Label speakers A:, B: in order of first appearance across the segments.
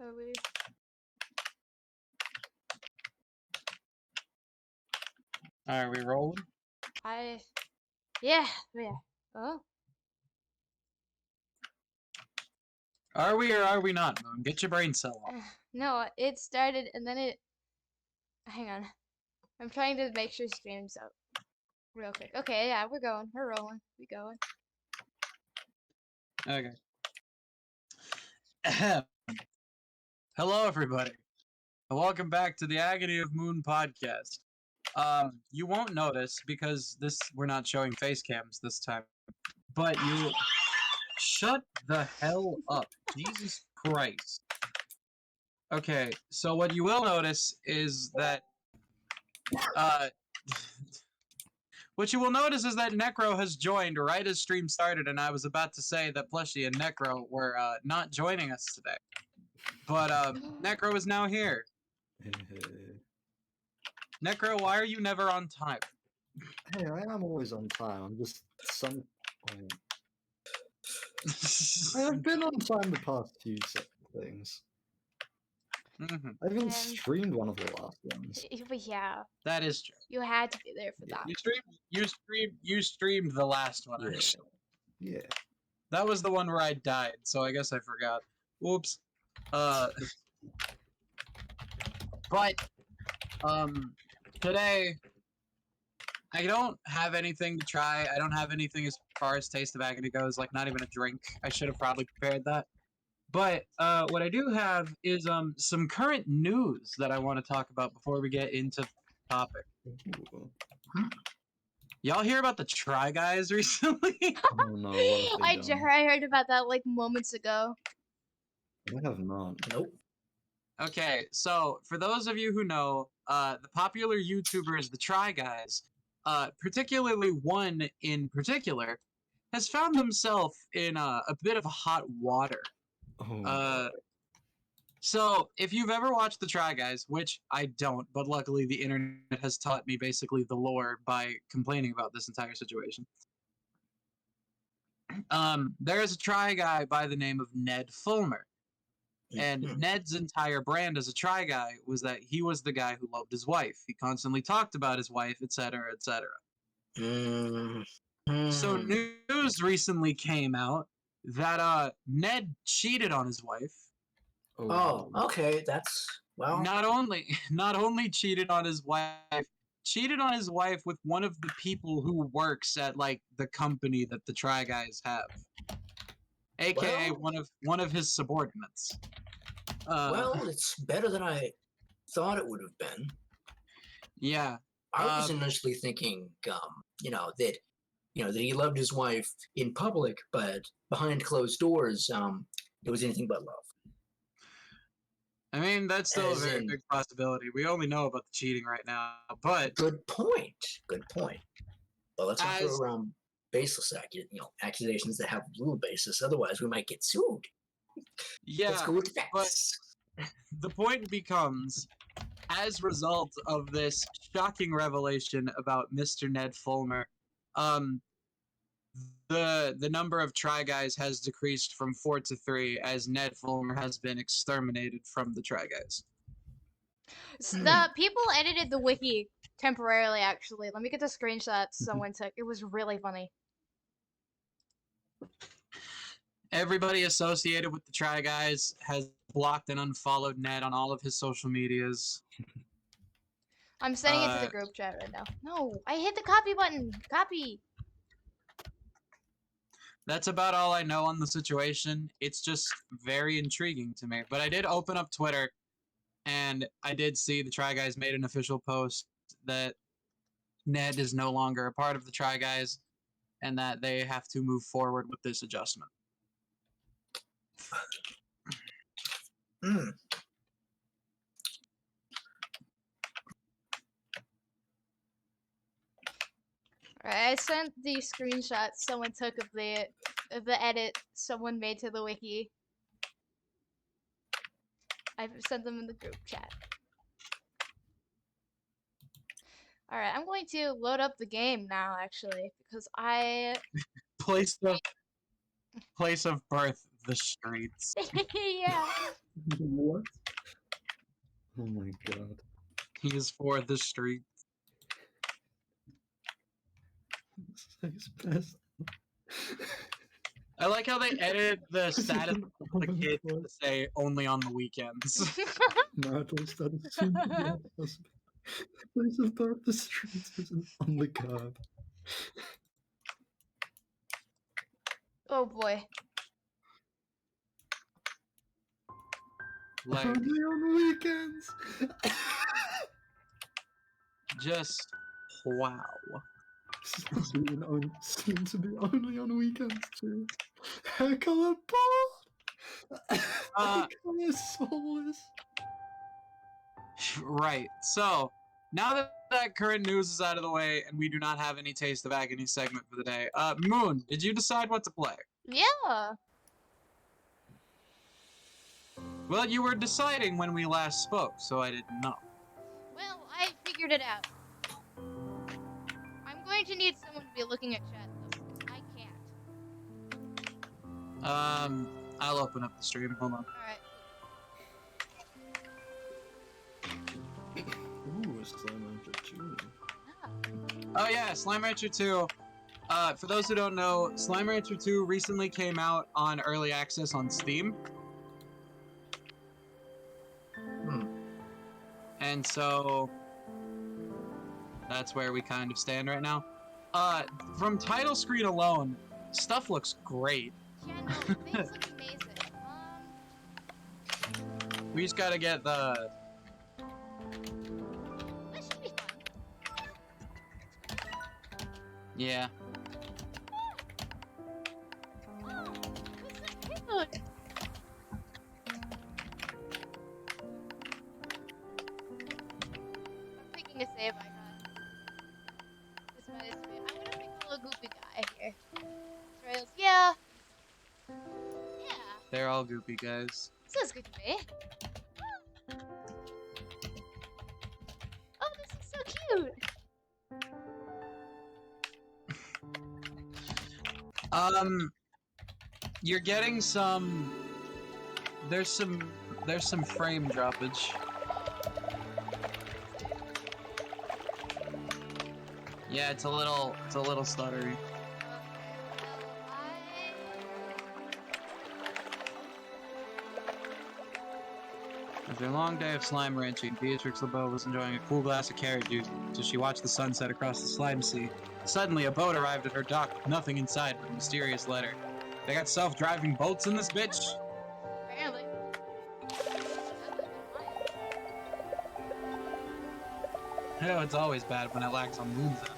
A: Are we?
B: Are we rolling?
A: Yeah. Oh.
B: Are we or are we not, Moon? Get your brain cell off.
A: No, it started and then it. Hang on. I'm trying to make sure streams up real quick. Okay, yeah, we're going. We're rolling. We going.
B: Okay. Hello, everybody, and welcome back to the Agony of Moon podcast. You won't notice because we're not showing face cams this time, but you shut the hell up, Jesus Christ. Okay, so what you will notice is that what you will notice is that Necro has joined right as stream started, and I was about to say that Plushy and Necro were not joining us today. But Necro is now here. Necro, why are you never on time?
C: Hey, I am always on time. I'm just I've been on time the past few things.
B: Mm-hmm.
C: I even streamed one of the last ones.
A: Yeah.
B: That is true.
A: You had to be there for that.
B: You streamed the last one,
C: Yeah.
B: actually.
C: Yeah.
B: That was the one where I died, so I guess I forgot. Whoops. But today I don't have anything to try. I don't have anything as far as Taste of Agony goes, like not even a drink. I should have probably prepared that. But what I do have is some current news that I want to talk about before we get into the topic. Y'all hear about the Try Guys recently?
C: Oh no, what have they done?
A: I heard about that like moments ago.
C: I have not.
D: Nope.
B: Okay, so for those of you who know, the popular YouTubers, the Try Guys, particularly one in particular, has found themselves in a bit of hot water.
C: Oh.
B: So if you've ever watched the Try Guys, which I don't, but luckily the internet has taught me basically the lore by complaining about this entire situation. There is a Try Guy by the name of Ned Fulmer. And Ned's entire brand as a Try Guy was that he was the guy who loved his wife. He constantly talked about his wife, etc., etc. So news recently came out that Ned cheated on his wife.
D: Oh, okay. That's well.
B: Not only cheated on his wife with one of the people who works at like the company that the Try Guys have, aka one of his subordinates.
D: Well, it's better than I thought it would have been.
B: Yeah.
D: I was initially thinking, that he loved his wife in public, but behind closed doors, it was anything but love.
B: I mean, that's still a very big possibility. We only know about the cheating right now, but
D: good point. Well, let's not throw around baseless accusations that have little basis. Otherwise, we might get sued.
B: Yeah,
D: let's go with facts.
B: But the point becomes, as a result of this shocking revelation about Mr. Ned Fulmer, the number of Try Guys has decreased from 4 to 3 as Ned Fulmer has been exterminated from the Try Guys.
A: So the people edited the wiki temporarily, actually. Let me get the screenshot someone took. It was really funny.
B: Everybody associated with the Try Guys has blocked and unfollowed Ned on all of his social medias.
A: I'm sending it to the group chat right now. No, I hit the copy button. Copy.
B: That's about all I know on the situation. It's just very intriguing to me. But I did open up Twitter, and I did see the Try Guys made an official post that Ned is no longer a part of the Try Guys, and that they have to move forward with this adjustment.
A: I sent the screenshot someone took of the edit someone made to the wiki. I sent them in the group chat. Alright, I'm going to load up the game now, actually, because I...
B: Place of birth, the streets.
A: Yeah.
C: What? Oh my god.
B: He is for the street.
C: Says best.
B: I like how they edit the status of the kid to
C: Marital
B: say only on the weekends.
C: status soon to be ex-husband. Place of birth, the streets is on the curb.
A: Oh boy.
B: Like,
C: Only on weekends.
B: just wow.
C: Soon to be only on weekends too. Hair color bald. Hair color soulless.
B: Right. So now that that current news is out of the way, and we do not have any taste of agony segment for the day. Moon, did you decide what to play?
A: Yeah.
B: Well, you were deciding when we last spoke, so I didn't know.
A: Well, I figured it out. I'm going to need someone to be looking at chat though. I can't.
B: I'll open up the stream. Hold on.
A: Alright.
C: Ooh, a Slime Rancher Junior.
B: Oh yeah, Slime Rancher 2. For those who don't know, Slime Rancher 2 recently came out on early access on Steam. And so that's where we kind of stand right now. From title screen alone, stuff looks great.
A: Yeah, no, things look amazing.
B: We just gotta get the...
A: That should be fun.
B: Yeah.
A: Oh, this is cute. I'm picking a save icon. This one is sweet. I'm gonna pick a little goopy guy here. Trails, yeah. Yeah,
B: They're all goopy guys.
A: sounds good to me. Oh, this is so cute.
B: You're getting some... There's some frame droppage. Yeah, it's a little stuttery. After a long day of slime ranching, Beatrix LeBeau was enjoying a cool glass of carrot juice as she watched the sunset across the slime sea. Suddenly, a boat arrived at her dock with nothing inside but a mysterious letter. They got self-driving boats in this bitch?
A: Apparently.
B: I know it's always bad when it lacks on Moon's end.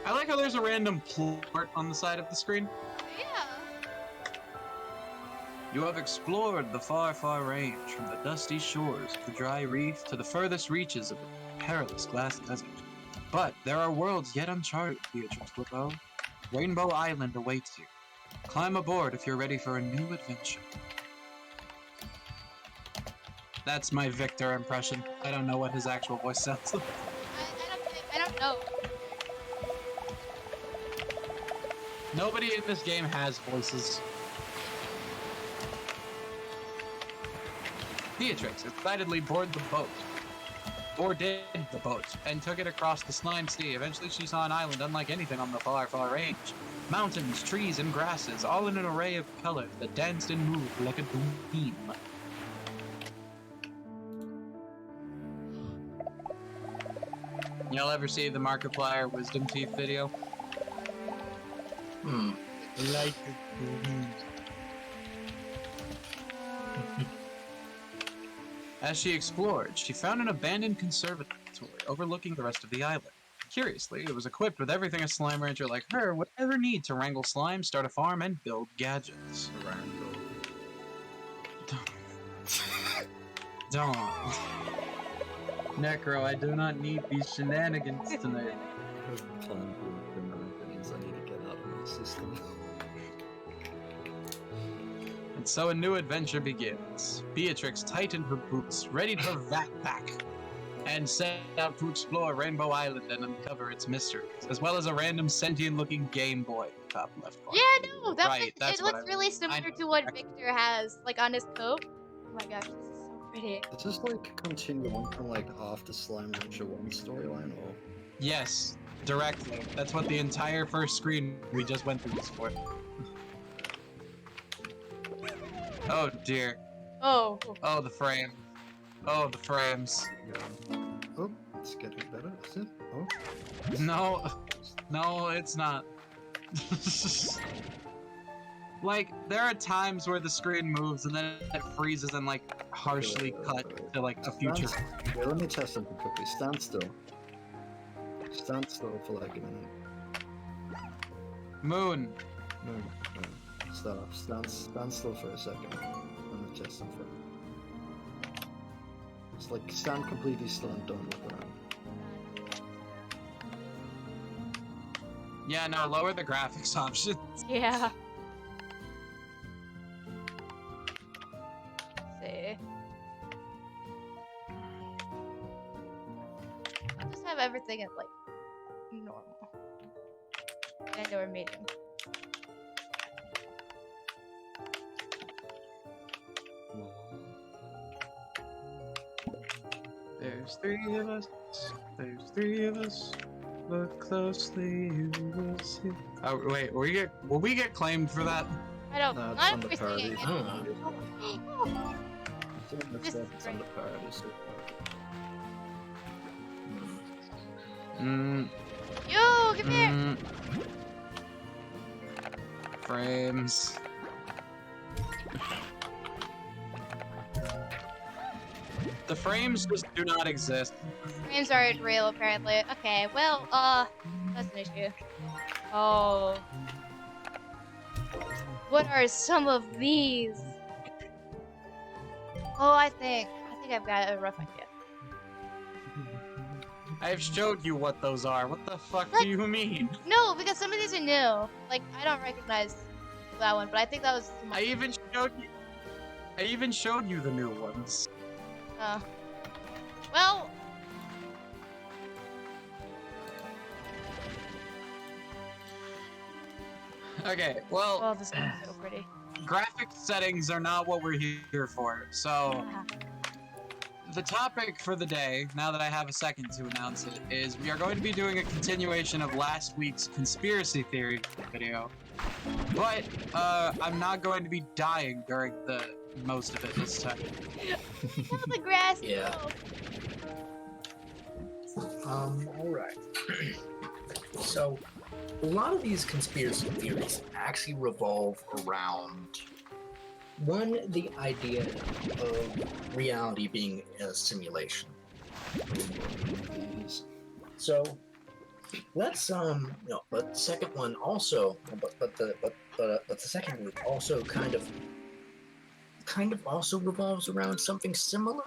B: I like how there's a random plort on the side of the screen.
A: Yeah.
B: You have explored the far, far range, from the dusty shores of the dry reef to the furthest reaches of the perilous glass desert. But there are worlds yet uncharted, Beatrix LeBeau. Rainbow Island awaits you. Climb aboard if you're ready for a new adventure. That's my Victor impression. I don't know what his actual voice sounds like.
A: I don't know.
B: Nobody in this game has voices. Beatrix excitedly boarded the boat. Boarded the boat and took it across the slime sea. Eventually she saw an island unlike anything on the far, far range. Mountains, trees, and grasses, all in an array of colors that danced and moved like a dream. Y'all ever see the Markiplier Wisdom Teeth video? Like a dream. As she explored, she found an abandoned conservatory overlooking the rest of the island. Curiously, it was equipped with everything a slime rancher like her would ever need to wrangle slime, start a farm, and build gadgets. Don't. Necro, I do not need these shenanigans tonight.
C: I have time for shenanigans. I need to get out of my system.
B: And so a new adventure begins. Beatrix tightened her boots, readied her backpack, and set out to explore Rainbow Island and uncover its mysteries, as well as a random sentient-looking Game Boy top left corner.
A: Yeah, no, that
B: Right, that's
A: it
B: what
A: looks
B: I-
A: really
B: I
A: similar
B: know,
A: to what
B: actually.
A: Victor has, like on his coat. Oh my gosh, this is so pretty.
C: Is this like continue on from like after Slime Rancher 1 storyline or?
B: Yes, directly. That's what the entire first screen we just went through was for. Oh dear.
A: Oh,
B: Oh, the frame. Oh, the frames.
C: Oh, it's getting better, is it? Oh,
B: No, no, it's not. Like, there are times where the screen moves and then it freezes and like harshly cut to like a future.
C: Okay, let me test something quickly. Stand still. Stand still for like a minute.
B: Moon.
C: No, no. Stop. Stand still for a second. Let me test something. It's like stand completely still and don't look around.
B: Yeah, no, lower the graphics options.
A: yeah. Let's see. I'll just have everything at like normal. And or medium.
B: There's three of us. There's three of us. Look closely, you will see. Oh wait, will we get claimed for that?
A: I don't.
C: No, it's
A: not
C: on the
A: everything.
C: parody.
D: I don't know.
A: This is
C: It's on the parody, so
B: Mm,
A: Yo, come here.
B: mm. Frames. The frames just do not exist.
A: Frames aren't real, apparently. Okay, well, that's an issue. Oh. What are some of these? Oh, I think I've got a rough idea.
B: I've showed you what those are. What the fuck
A: What?
B: do you mean?
A: No, because some of these are new. Like, I don't recognize that one, but I think that was too much.
B: I even showed you the new ones.
A: Well,
B: Okay, well,
A: oh, this one's so pretty.
B: graphic settings are not what we're here for. So, the topic for the day, now that I have a second to announce it, is we are going to be doing a continuation of last week's conspiracy theory video. But, I'm not going to be dying during the most of it this time.
A: Oh, the grass.
D: Yeah.
A: Oh.
D: Alright. So, a lot of these conspiracy theories actually revolve around one, the idea of reality being a simulation.
C: these.
D: So, let's but the second one also, but the second group also kind of also revolves around something similar,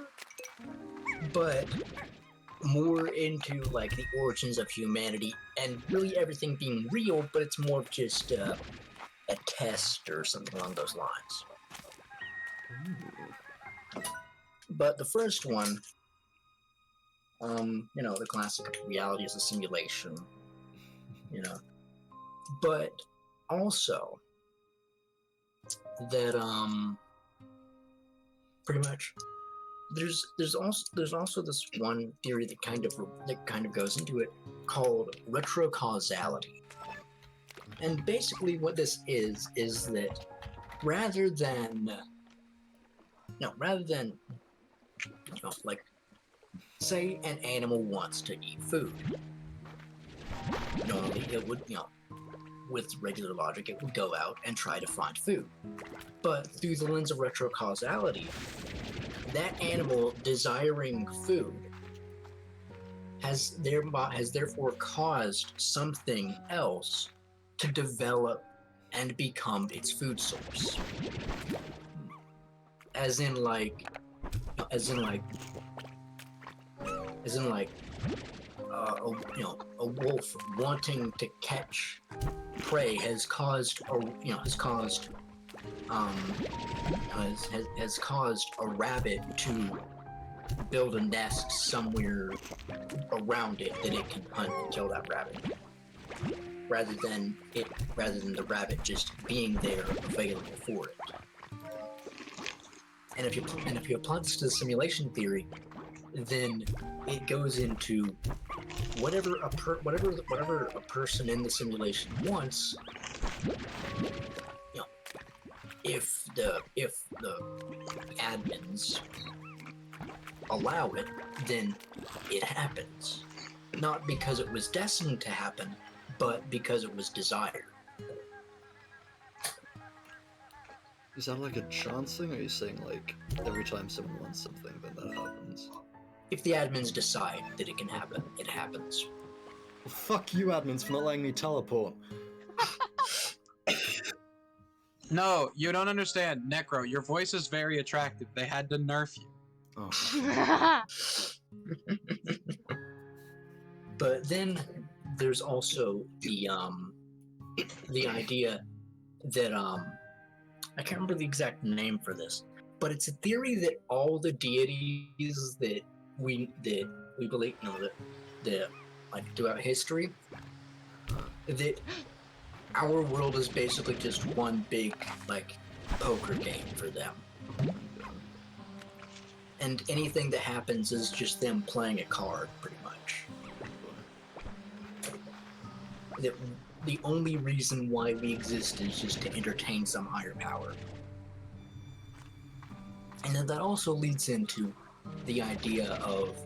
D: but more into like the origins of humanity and really everything being real, but it's more of just a test or something along those lines. But the first one, the classic reality is a simulation, but also that pretty much there's also this one theory that kind of goes into it called retrocausality. And basically what this is that rather than like say an animal wants to eat food, normally it would, with regular logic, it would go out and try to find food. But through the lens of retrocausality, that animal desiring food has therefore caused something else to develop and become its food source. As in a wolf wanting to catch prey has caused a rabbit to build a nest somewhere around it that it can hunt and kill that rabbit, rather than the rabbit just being there available for it. And if you apply this to the simulation theory, then it goes into whatever a person in the simulation wants. You know, if the admins allow it, then it happens. Not because it was destined to happen, but because it was desired.
C: Is that like a chance thing, or are you saying like every time someone wants something, then that happens?
D: If the admins decide that it can happen, it happens.
C: Well, fuck you, admins, for not letting me teleport.
B: No, you don't understand, Necro. Your voice is very attractive. They had to nerf you.
C: Oh.
D: But then there's also the idea that I can't remember the exact name for this, but it's a theory that all the deities that we believe, that like throughout history, that our world is basically just one big like poker game for them. And anything that happens is just them playing a card, pretty much. That the only reason why we exist is just to entertain some higher power. And then that also leads into the idea of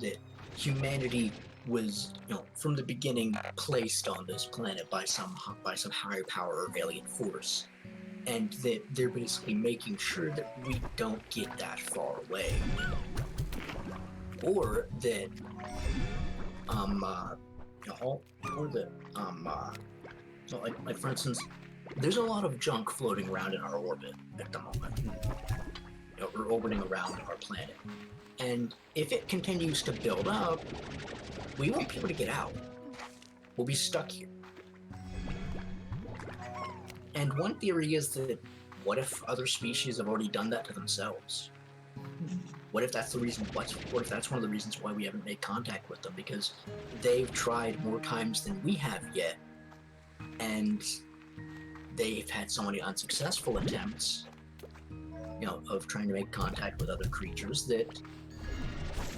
D: that humanity was, from the beginning placed on this planet by some higher power or alien force. And that they're basically making sure that we don't get that far away. Or that, like for instance, there's a lot of junk floating around in our orbit at the moment. Or orbiting around our planet. And if it continues to build up, we won't be able to get out. We'll be stuck here. And one theory is that, what if other species have already done that to themselves? What if that's the reason? What if that's one of the reasons why we haven't made contact with them? Because they've tried more times than we have yet, and they've had so many unsuccessful attempts, of trying to make contact with other creatures that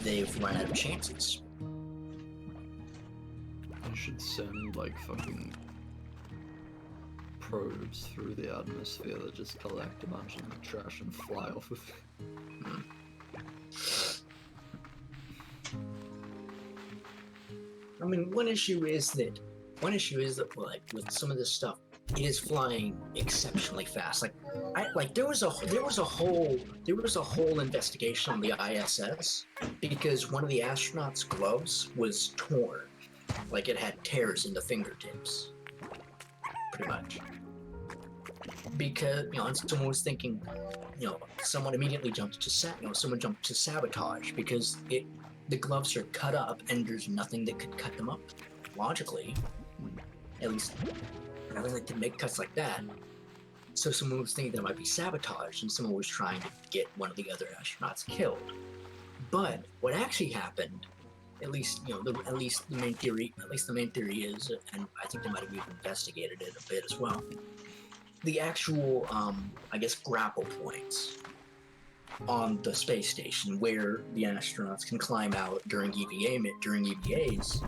D: they've run out of chances.
C: You should send like fucking probes through the atmosphere that just collect a bunch of trash and fly off of it.
D: I mean, one issue is that like with some of this stuff, it is flying exceptionally fast. There was a whole investigation on the ISS because one of the astronauts' gloves was torn, like it had tears in the fingertips, pretty much. Because and someone was thinking, someone immediately jumped to sabotage because the gloves are cut up and there's nothing that could cut them up logically, at least nothing that could make cuts like that. So someone was thinking that it might be sabotage and someone was trying to get one of the other astronauts killed. But what actually happened, at least the main theory is, and I think they might have even investigated it a bit as well, the actual grapple points on the space station where the astronauts can climb out during EVAs,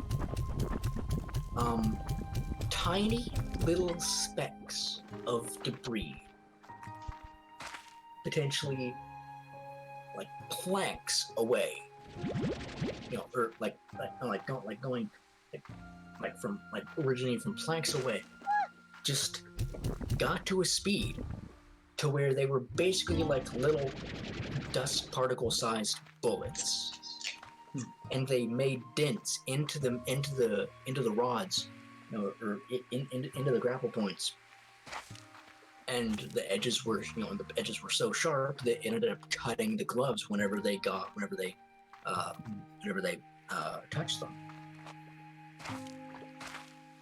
D: tiny little specks of debris, potentially like planks away, or originating from planks away, just got to a speed to where they were basically like little dust particle sized bullets, and they made dents into the rods, into the grapple points, and the edges were so sharp that it ended up cutting the gloves whenever they touched them.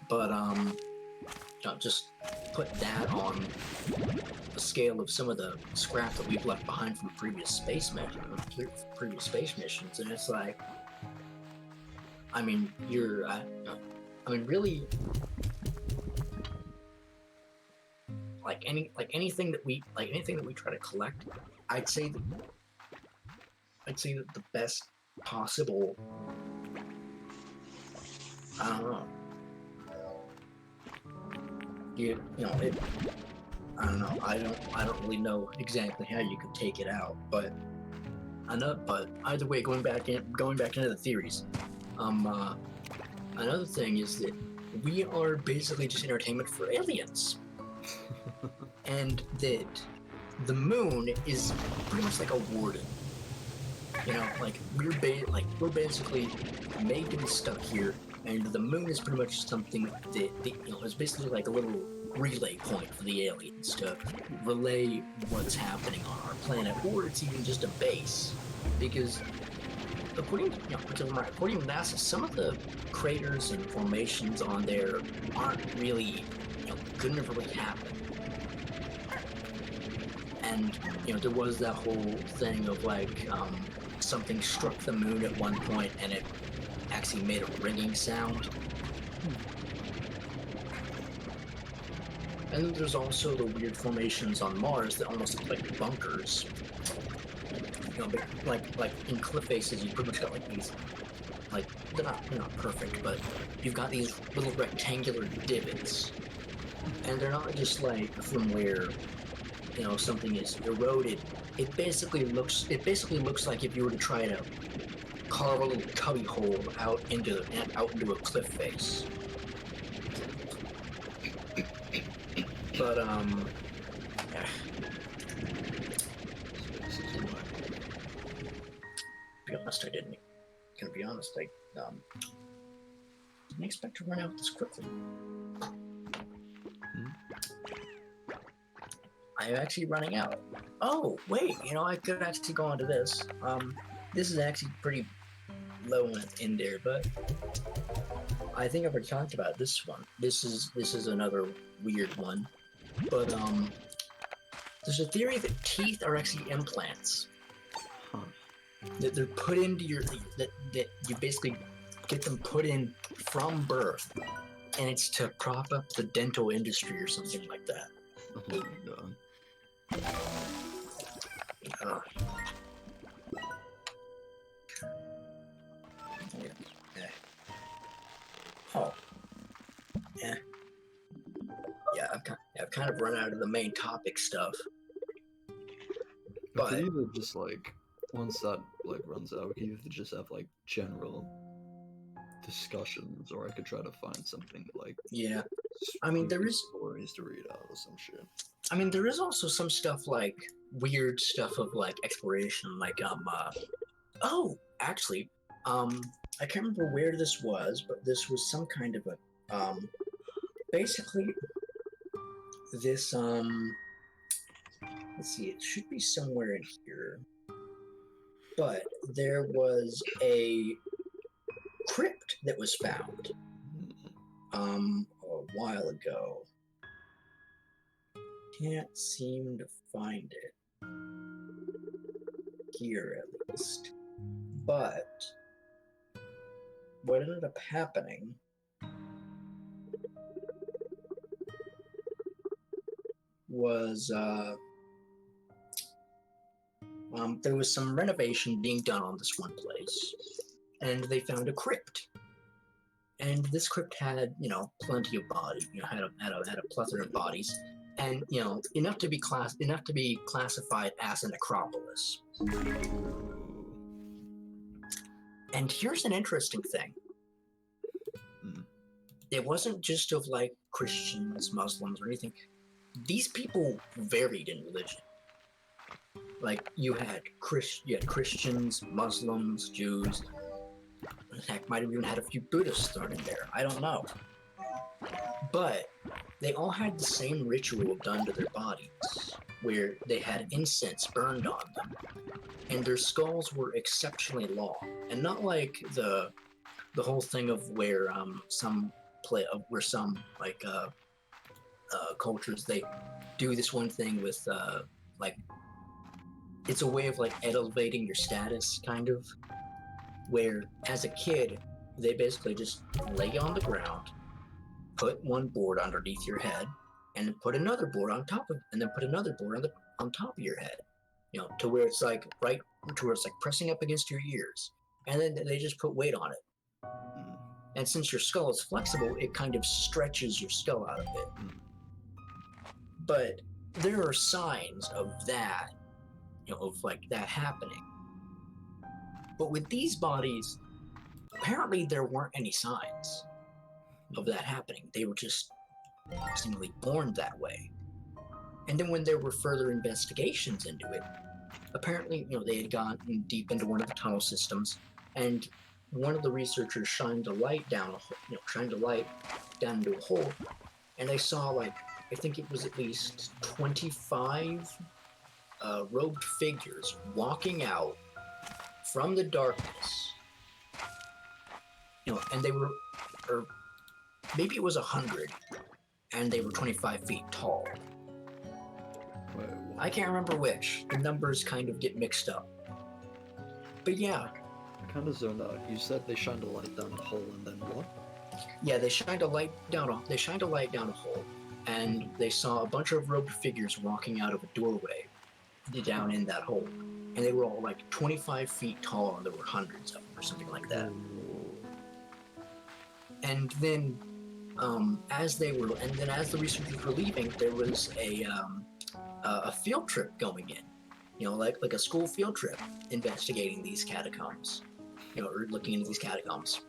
D: But just put that on a scale of some of the scrap that we've left behind from previous space missions, and it's like, I mean, really, anything that we try to collect, I'd say that the best possible, I don't know. I don't know. I don't really know exactly how you could take it out, but either way, going back into the theories. Another thing is that we are basically just entertainment for aliens, and that the moon is pretty much like a warden. Like we're basically made to be stuck here, and the moon is pretty much something that is basically like a little relay point for the aliens to relay what's happening on our planet, or it's even just a base. Because according to NASA, some of the craters and formations on there aren't really, couldn't have really happened. And there was that whole thing of like something struck the moon at one point and it actually made a ringing sound. And then there's also the weird formations on Mars that almost look like bunkers. Like in cliff faces, you pretty much got like these, like they're not perfect, but you've got these little rectangular divots, and they're not just like from where something is eroded. It basically looks like if you were to try to carve a little cubby hole out into a cliff face. But yeah. To be honest, I didn't expect to run out this quickly. I'm actually running out. Oh, wait, I could actually go on to this. This is actually pretty low in there, but I think I've already talked about this one. This is another weird one. But there's a theory that teeth are actually implants. That they're put into that you basically get them put in from birth, and it's to prop up the dental industry or something like that.
C: Oh my god.
D: Oh. Yeah. Yeah, I've kind of run out of the main topic stuff.
C: But we could either just once that runs out, we could either just have general discussions, or I could try to find something
D: yeah. I mean, there is
C: stories to read out or some shit.
D: I mean, there is also some stuff weird stuff of exploration, oh, actually, I can't remember where this was, but this was some kind of a basically this let's see, it should be somewhere in here, but there was a crypt that was found a while ago. Can't seem to find it here, at least. But what ended up happening was there was some renovation being done on this one place, and they found a crypt. And this crypt had, plenty of bodies. Had a plethora of bodies, and enough to be classified as a necropolis. And here's an interesting thing. It wasn't just of Christians, Muslims, or anything. These people varied in religion. You had Christians, Muslims, Jews. Heck, might have even had a few Buddhists thrown in there. I don't know. But they all had the same ritual done to their bodies, where they had incense burned on them, and their skulls were exceptionally long, and not like the whole thing of where some cultures, they do this one thing with like it's a way of like elevating your status, kind of, where as a kid they basically just lay on the ground, put one board underneath your head, and then put another board on top of, and then put another board on top of your head, to where it's like right to where it's like pressing up against your ears, and then they just put weight on it. And since your skull is flexible, it kind of stretches your skull out a bit. But there are signs of that, of like that happening. But with these bodies, apparently there weren't any signs of that happening. They were just seemingly born that way. And then when there were further investigations into it, apparently, they had gone deep into one of the tunnel systems, and one of the researchers shined a light down into a hole, and they saw, like, I think it was at least 25 robed figures walking out from the darkness. And they were, or maybe it was 100, and they were 25 feet tall.
C: Wait,
D: I can't remember which. The numbers kind of get mixed up. But yeah.
C: I kind of zoned out. You said they shined a light down a hole, and then what?
D: Yeah, they shined a light down a hole, and they saw a bunch of robed figures walking out of a doorway down in that hole. And they were all like 25 feet tall, and there were hundreds of them, or something like that. And then, as the researchers were leaving, there was a field trip going in, like a school field trip, investigating these catacombs, or looking into these catacombs.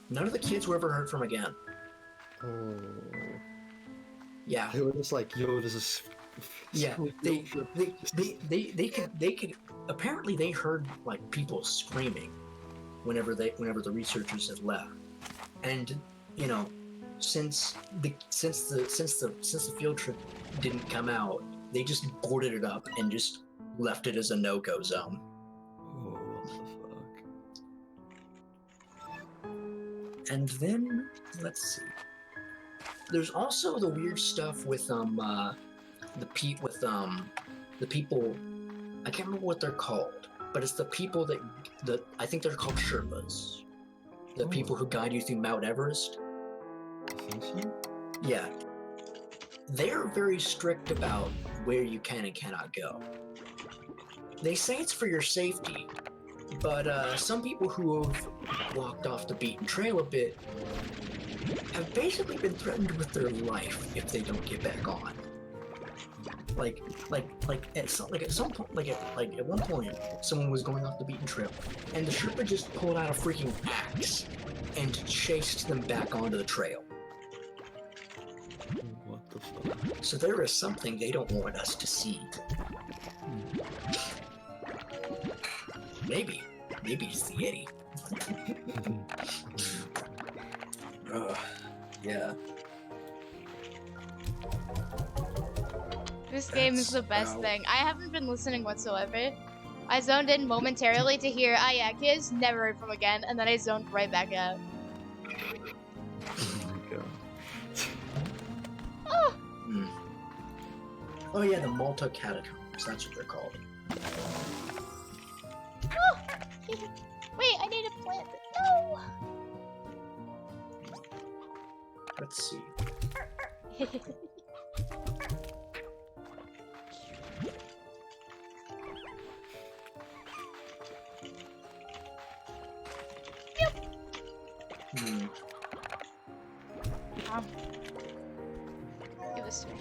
D: None of the kids were ever heard from again.
C: Oh.
D: Yeah.
C: They were just like, yo, this is.
D: Yeah. They could. Apparently, they heard like people screaming whenever the researchers had left, and since the field trip didn't come out, they just boarded it up and just left it as a no-go zone.
C: Oh, what the fuck?
D: And then let's see. There's also the weird stuff with the people. I can't remember what they're called, but it's the people that I think they're called Sherpas. The people who guide you through Mount Everest.
C: I think so?
D: Yeah. They're very strict about where you can and cannot go. They say it's for your safety, but some people who have walked off the beaten trail a bit have basically been threatened with their life if they don't get back on. At one point, someone was going off the beaten trail, and the Sherpa just pulled out a freaking axe and chased them back onto the trail.
C: What the fuck?
D: So there is something they don't want us to see. Maybe it's the Yeti. Yeah.
A: This game is the best thing. I haven't been listening whatsoever. I zoned in momentarily to hear, yeah, kids, never heard from again, and then I zoned right back out.
C: Oh my god.
A: Oh!
D: Oh yeah, the Malta Catacombs, that's what they're called.
A: Oh! Wait, I need to plant it. No!
D: Let's see.
A: Give this to me.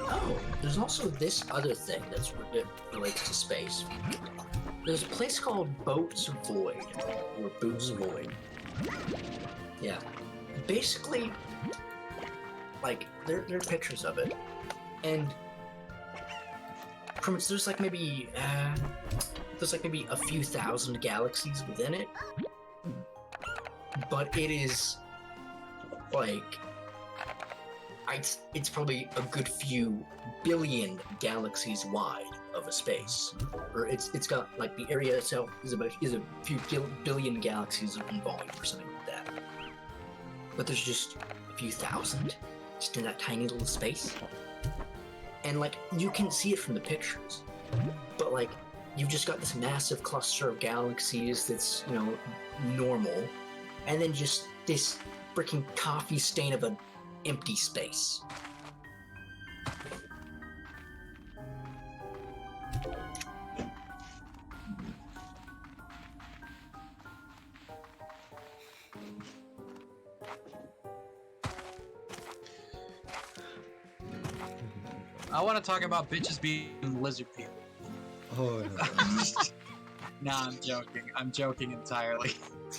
D: Oh, there's also this other thing that relates to space. There's a place called Boats Void, or Boots Void. Yeah. Basically, like, there are pictures of it, and there's like maybe a few thousand galaxies within it, but it is like it's probably a good few billion galaxies wide. of a space, or it's got like the area itself is a few billion galaxies in volume or something like that. But there's just a few thousand just in that tiny little space, and like you can see it from the pictures, but like you've just got this massive cluster of galaxies that's normal, and then just this freaking coffee stain of an empty space.
B: I want to talk about bitches being lizard people.
C: Oh, yeah.
B: Nah, I'm joking. I'm joking entirely.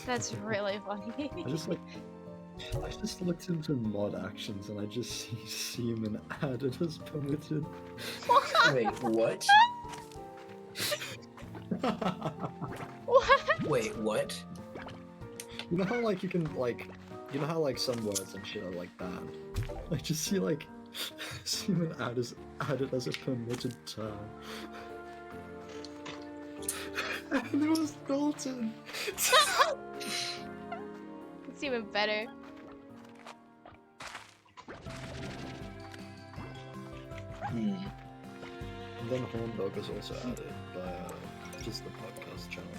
A: That's really funny.
C: I just looked into mod actions and I just see semen added as permitted.
D: Wait, what?
A: What?
D: Wait, what?
C: You know how like you can like, you know how like some words and shit are like banned? I just see like semen added as a permitted term. And it was Dalton.
A: It's even better.
C: And then Horn Dog was also added by just the podcast channel.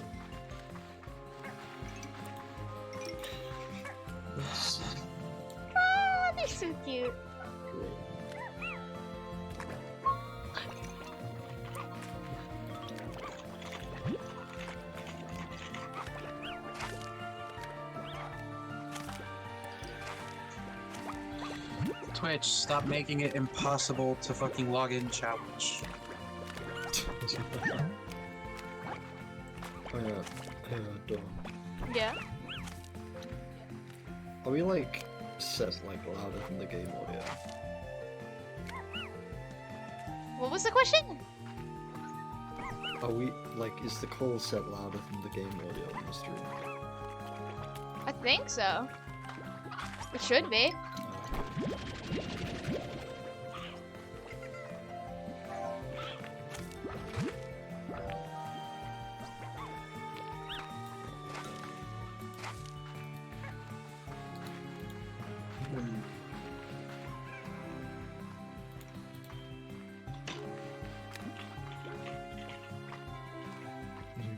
A: Ah, they're so cute.
C: Great.
B: Twitch, stop making it impossible to fucking log in challenge.
C: Oh yeah, Dawn.
A: Yeah.
C: Are we like set like louder than the game audio?
A: What was the question?
C: Are we like, is the call set louder than the game audio on the stream?
A: I think so. It should be.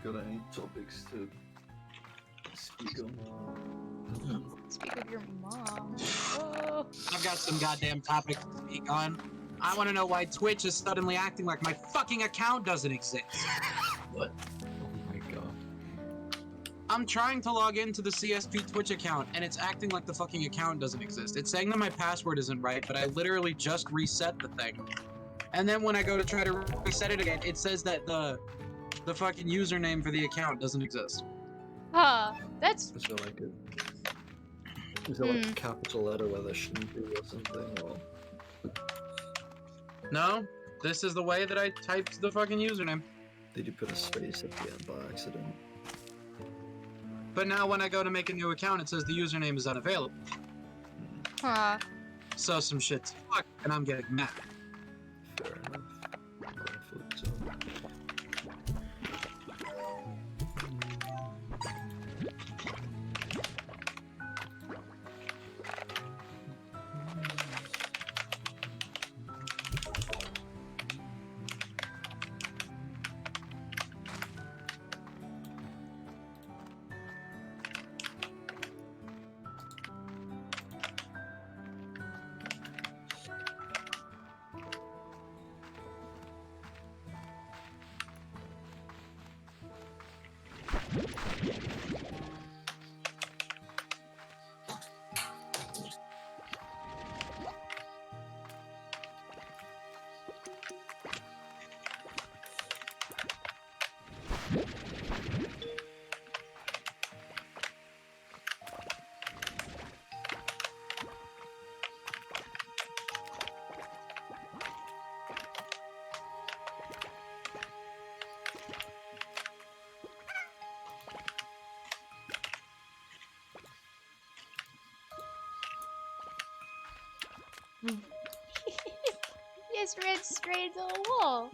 C: You got any topics to speak on?
A: Speak of your mom. Oh.
B: I've got some goddamn topics to speak on. I want to know why Twitch is suddenly acting like my fucking account doesn't exist.
D: What?
C: Oh my god.
B: I'm trying to log into the CSP Twitch account, and it's acting like the fucking account doesn't exist. It's saying that my password isn't right, but I literally just reset the thing. And then when I go to try to reset it again, it says that the fucking username for the account doesn't exist.
A: Huh. That's
C: Is there like a capital letter where there shouldn't be or something, or?
B: No, this is the way that I typed the fucking username.
C: Did you put a space at the end by accident?
B: But now when I go to make a new account, it says the username is unavailable.
A: huh.
B: So some shit's fucked, and I'm getting mad.
C: Fair enough. Conflict zone.
A: He just ran straight into the wall.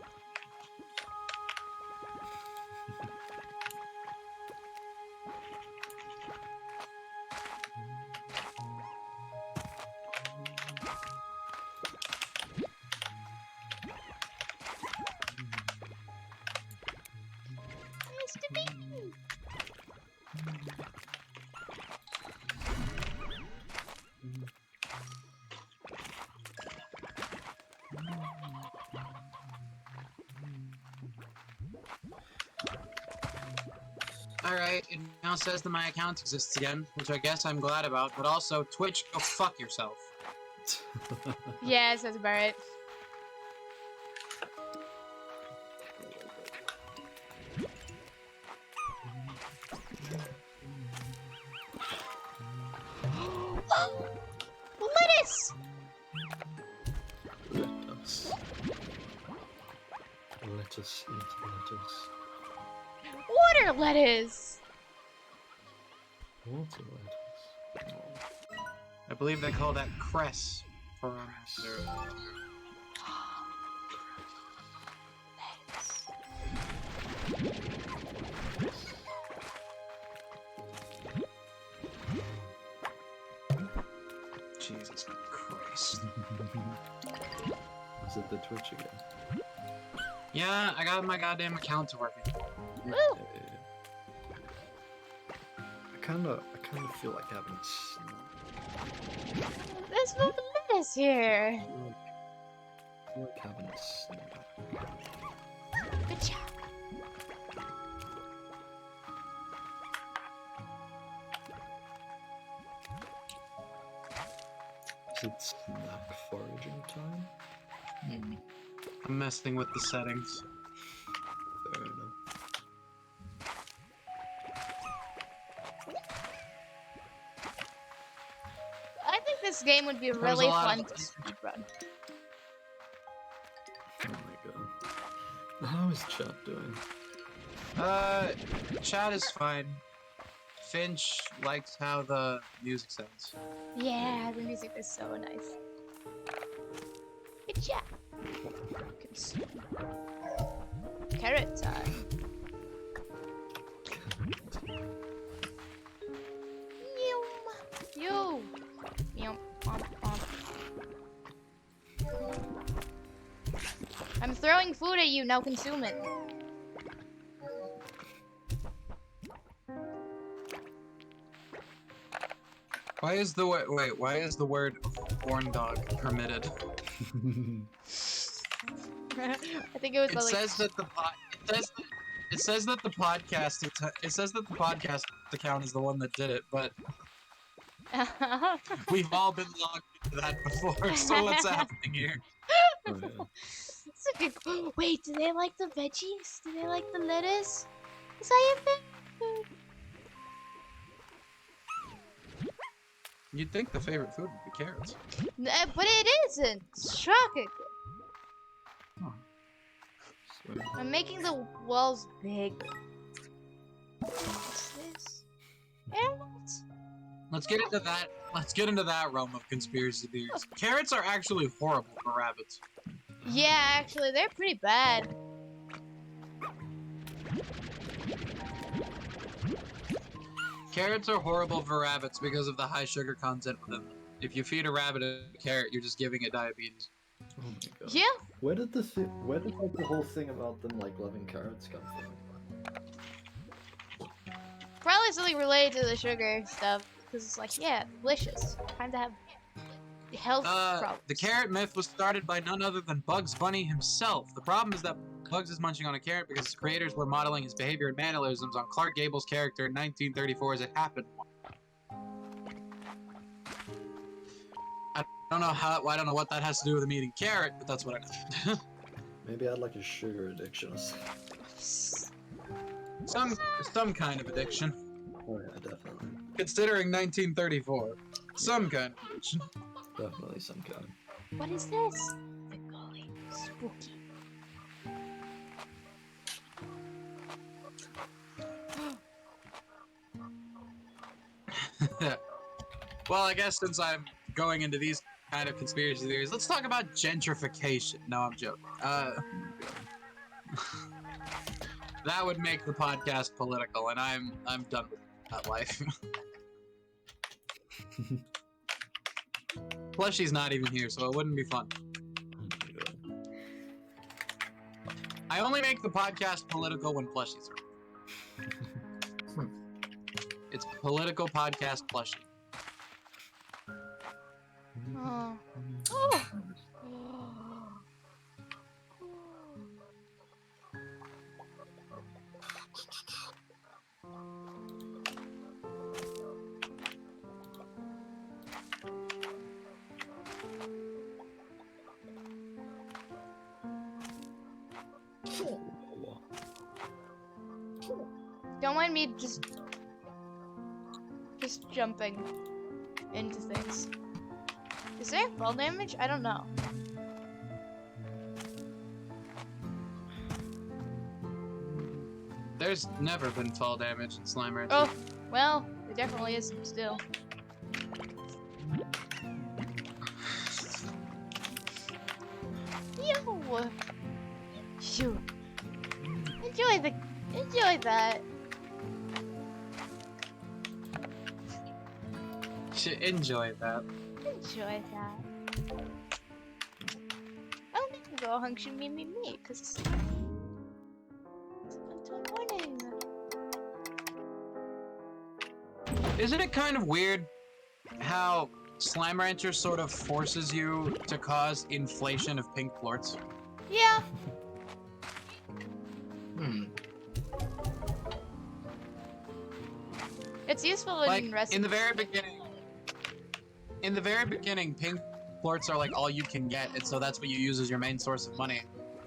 B: Alright, it now says that my account exists again, which I guess I'm glad about, but also, Twitch, go fuck yourself.
A: Yeah, sounds about right. Lettuce!
C: Lettuce. Lettuce, eat lettuce.
A: Water lettuce!
C: Water lettuce. Oh.
B: I believe they call that cress for their... Jesus Christ.
C: Is it the Twitch again?
B: Yeah, I got my goddamn account working.
A: Woo!
C: I kinda feel like having a snack.
A: There's no lettuce here!
C: I feel like having a snack.
A: Good job.
C: Is it snack foraging time?
B: I'm messing with the settings.
C: Fair enough.
A: I think this game would be
B: was
A: really
B: a lot
A: fun
B: of-
A: to speedrun.
C: Oh my god. How is chat doing?
B: Chat is fine. Finch likes how the music sounds.
A: Yeah, the music is so nice. Good job. Consume. Carrot time. Yum. Yo. Yum. I'm throwing food at you. Now consume it.
B: Why is the why is the word horn dog permitted?
A: I think it was
B: It
A: like.
B: says that it says that the podcast account is the one that did it, but we've all been logged into that before. So what's happening here?
C: Oh, yeah.
A: It's a good. Wait, do they like the veggies? Do they like the lettuce? Is that your favorite food?
B: You'd think the favorite food would be carrots.
A: But it isn't. It's shocking.
C: Swear.
A: I'm making the walls big. What's this? Carrots?
B: Let's get into that. Let's get into that realm of conspiracy theories. Carrots are actually horrible for rabbits.
A: Yeah, actually, they're pretty bad.
B: Carrots are horrible for rabbits because of the high sugar content within them. If you feed a rabbit a carrot, you're just giving it diabetes.
C: Oh my god.
A: Yeah.
C: Where did like the whole thing about them like loving carrots come from?
A: Probably something related to the sugar stuff. Because it's like, yeah, delicious. Kind of have health problems.
B: The carrot myth was started by none other than Bugs Bunny himself. The problem is that Bugs is munching on a carrot because his creators were modeling his behavior and mannerisms on Clark Gable's character in 1934 as it happened. I don't know what that has to do with him eating carrot, but that's what I know.
C: Maybe I had like a sugar addiction or something.
B: some kind of addiction.
C: Oh yeah, definitely.
B: Considering 1934, some kind of addiction.
C: Definitely some kind.
A: What is this? The golly. Spooky.
B: Well, I guess since I'm going into these kind of conspiracy theories, let's talk about gentrification. No, I'm joking. That would make the podcast political, and I'm done with that life. Plushie's not even here, so it wouldn't be fun. I only make the podcast political when Plushie's around. It's political podcast Plushie.
A: Oh. Oh. Don't mind me just jumping into things. Is there fall damage? I don't know.
B: There's never been fall damage in Slime Rancher.
A: Oh, well, there definitely is still. Yo! Shoot. Enjoy that.
B: Should enjoy that.
A: Enjoy that. Oh, go hunction me, cause it's until morning.
B: Isn't it kind of weird how Slime Rancher sort of forces you to cause inflation of pink plorts?
A: Yeah. It's useful
B: Like,
A: in recipes.
B: in the very beginning, pink plorts are like all you can get, and so that's what you use as your main source of money.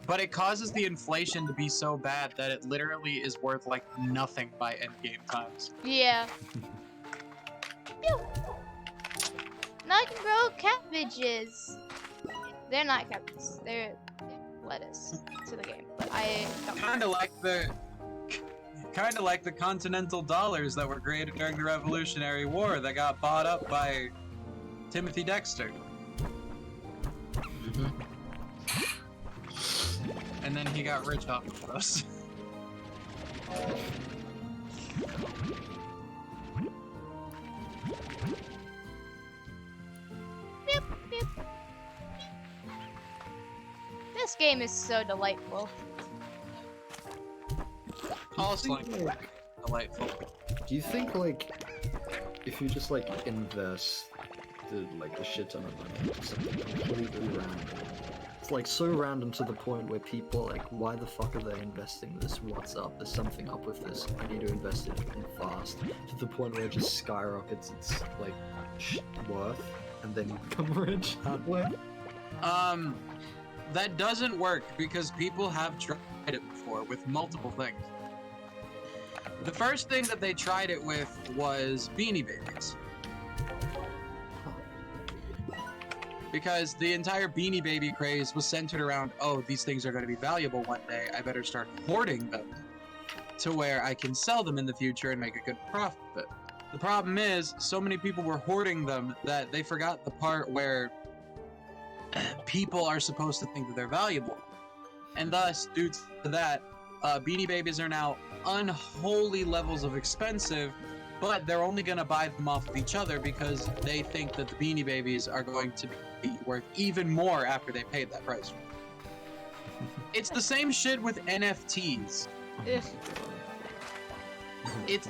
B: But it causes the inflation to be so bad that it literally is worth like nothing by endgame times.
A: Yeah. Pew. Now I can grow cabbages. They're not cabbages. They're lettuce to the game. But I don't
B: Kind of like the Continental dollars that were created during the Revolutionary War that got bought up by Timothy Dexter. And then he got rich off of those.
A: Beep, beep. This game is so delightful.
B: All slime delightful.
C: Do you think, like, if you just, like, invest like a shit ton of money into something completely random, it's like so random to the point where people are like, why the fuck are they investing this? What's up? There's something up with this. I need to invest it in fast. To the point where it just skyrockets its like worth, and then you become rich that way.
B: That doesn't work because people have tried it before with multiple things. The first thing that they tried it with was Beanie Babies. Because the entire Beanie Baby craze was centered around, oh, these things are going to be valuable one day, I better start hoarding them to where I can sell them in the future and make a good profit. The problem is, so many people were hoarding them that they forgot the part where people are supposed to think that they're valuable. And thus, due to that, Beanie Babies are now unholy levels of expensive, but they're only going to buy them off of each other because they think that the Beanie Babies are going to be worth even more after they paid that price. It's the same shit with NFTs.
A: Ugh.
B: It's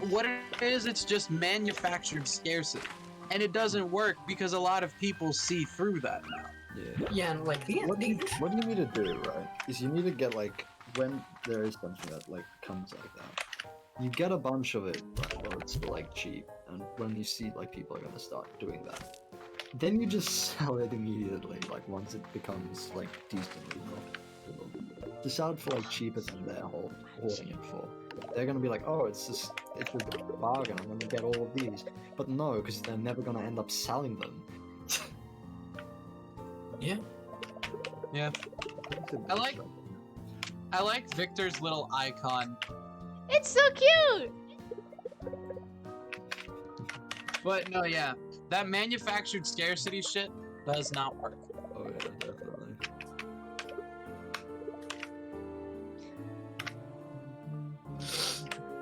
B: what it is, it's just manufactured scarcity. And it doesn't work because a lot of people see through that now.
C: Yeah.
D: Yeah, and like
C: What you need to do, right, is you need to get, like, when there is something that, like, comes like that, you get a bunch of it, right, while it's, like, cheap, and when you see, like, people are gonna start doing that, then you just sell it immediately, like, once it becomes, like, decently profitable. Just sell it for, like, cheaper than they're holding it for. They're gonna be like, oh, it's a bargain, I'm gonna get all of these. But no, because they're never gonna end up selling them.
D: yeah.
B: Yeah. I like Victor's little icon.
A: It's so cute!
B: But no, yeah. That manufactured scarcity shit does not work.
C: Oh yeah, definitely.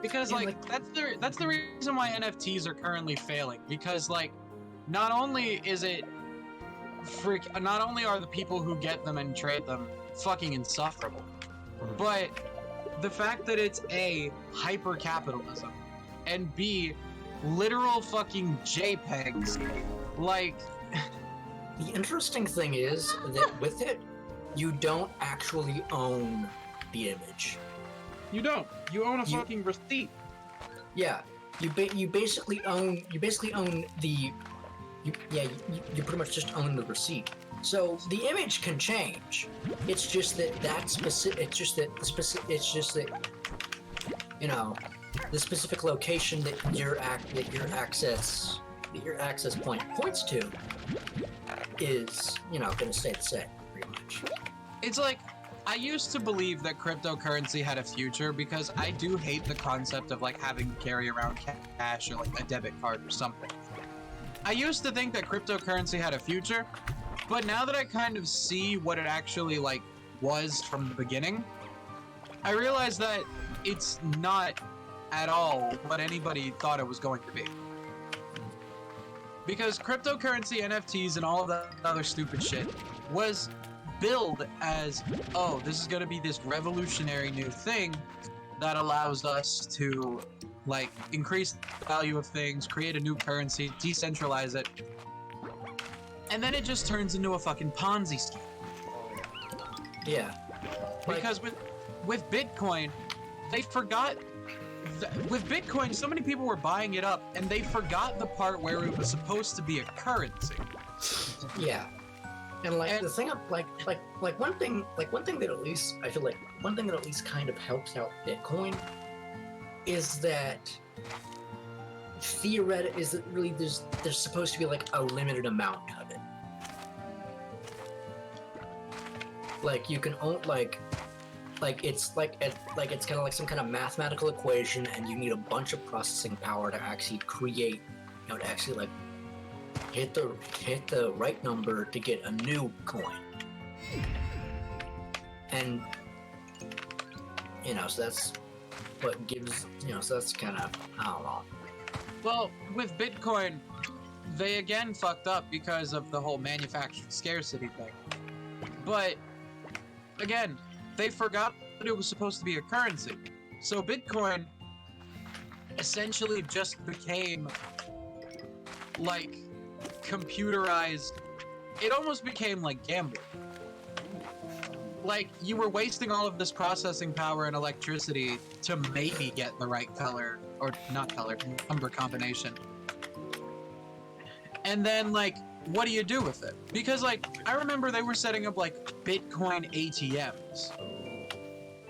B: Because
D: Yeah,
B: like that's the reason why NFTs are currently failing. Because like not only is it not only are the people who get them and trade them fucking insufferable, but the fact that it's A, hyper capitalism, and B, literal fucking JPEGs, like
D: The interesting thing is that with it, you don't actually own the image.
B: you don't. You own a fucking receipt.
D: Yeah, you basically own the you pretty much just own the receipt. So the image can change. It's just that you know, the specific location that your access point points to is, you know, going to stay the same, pretty much.
B: It's like, I used to believe that cryptocurrency had a future because I do hate the concept of like having to carry around cash or like a debit card or something. I used to think that cryptocurrency had a future, but now that I kind of see what it actually like was from the beginning, I realize that it's not at all what anybody thought it was going to be. Because cryptocurrency, NFTs, and all of that other stupid shit was billed as, oh, this is going to be this revolutionary new thing that allows us to like increase the value of things, create a new currency, decentralize it, and then it just turns into a fucking Ponzi scheme.
D: Yeah.
B: Because with Bitcoin, they forgot. With Bitcoin, so many people were buying it up, and they forgot the part where it was supposed to be a currency.
D: Yeah. And the thing of like one thing that at least I feel like one thing that at least kind of helps out Bitcoin is that theoretically is that really there's supposed to be like a limited amount of it. Like you can own it's it's kind of like some kind of mathematical equation, and you need a bunch of processing power to actually create, you know, to actually like hit the right number to get a new coin. And you know, so that's what gives, you know, so that's kind of, I don't know.
B: Well, with Bitcoin, they again fucked up because of the whole manufactured scarcity thing. But again, they forgot that it was supposed to be a currency. So Bitcoin essentially just became like computerized. It almost became like gambling. Like you were wasting all of this processing power and electricity to maybe get the right color, or not color, number combination. And then like, what do you do with it? Because like, I remember they were setting up like Bitcoin ATMs.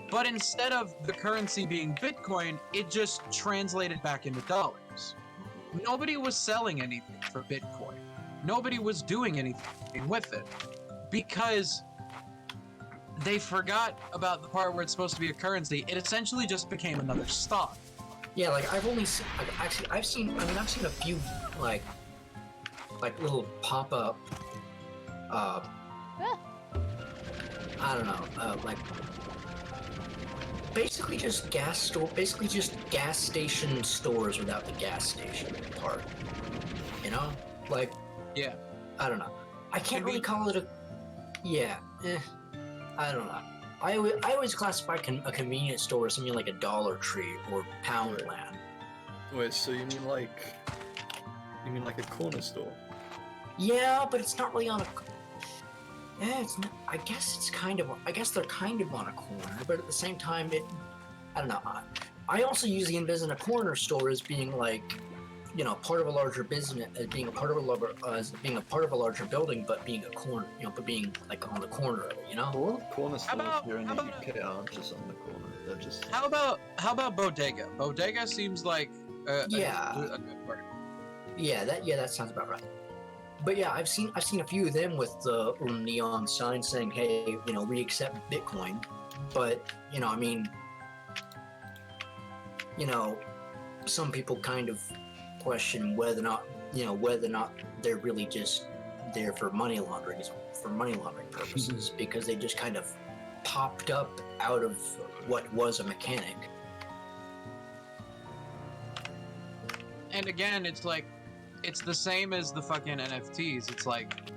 B: But instead of the currency being Bitcoin, it just translated back into dollars. Nobody was selling anything for Bitcoin. Nobody was doing anything with it. Because they forgot about the part where it's supposed to be a currency. It essentially just became another stock.
D: Yeah, like I've seen a few like little pop-up I don't know, like basically just gas station stores without the gas station part. You know? Like,
B: Yeah.
D: I don't know. I can't really call it a... Yeah. I don't know. I always classify a convenience store as something like a Dollar Tree or Poundland.
C: Wait, so you mean like a corner store?
D: Yeah, but it's not really on a... Yeah, it's not, I guess they're kind of on a corner, but at the same time, I don't know. I also usually envision a corner store as being like, you know, part of a larger business, as being a part of a larger building, but being a corner, you know, but being like on the corner of it, you know.
C: A lot of corner stores
B: about-
C: here in
B: how
C: the
B: about-
C: UK aren't just on the corner. They're just.
B: How about bodega? Bodega seems like
D: Yeah.
B: a good word.
D: Yeah, that sounds about right. But yeah, I've seen a few of them with the neon signs saying, "Hey, you know, we accept Bitcoin," but you know, I mean, you know, some people kind of question whether or not they're really just there for money laundering purposes, because they just kind of popped up out of what was a mechanic.
B: And again, it's like, it's the same as the fucking NFTs. It's like,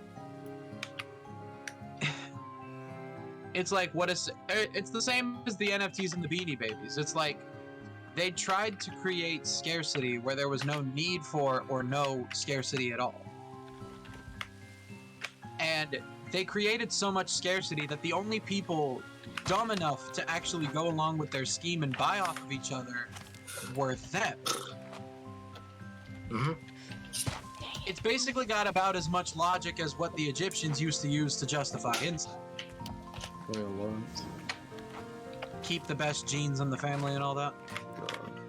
B: it's the same as the NFTs and the Beanie Babies. It's like, they tried to create scarcity where there was no need for or no scarcity at all. And they created so much scarcity that the only people dumb enough to actually go along with their scheme and buy off of each other were them.
D: Mm-hmm.
B: It's basically got about as much logic as what the Egyptians used to use to justify incest.
C: Lawrence.
B: Keep the best genes in the family and all that.
C: God.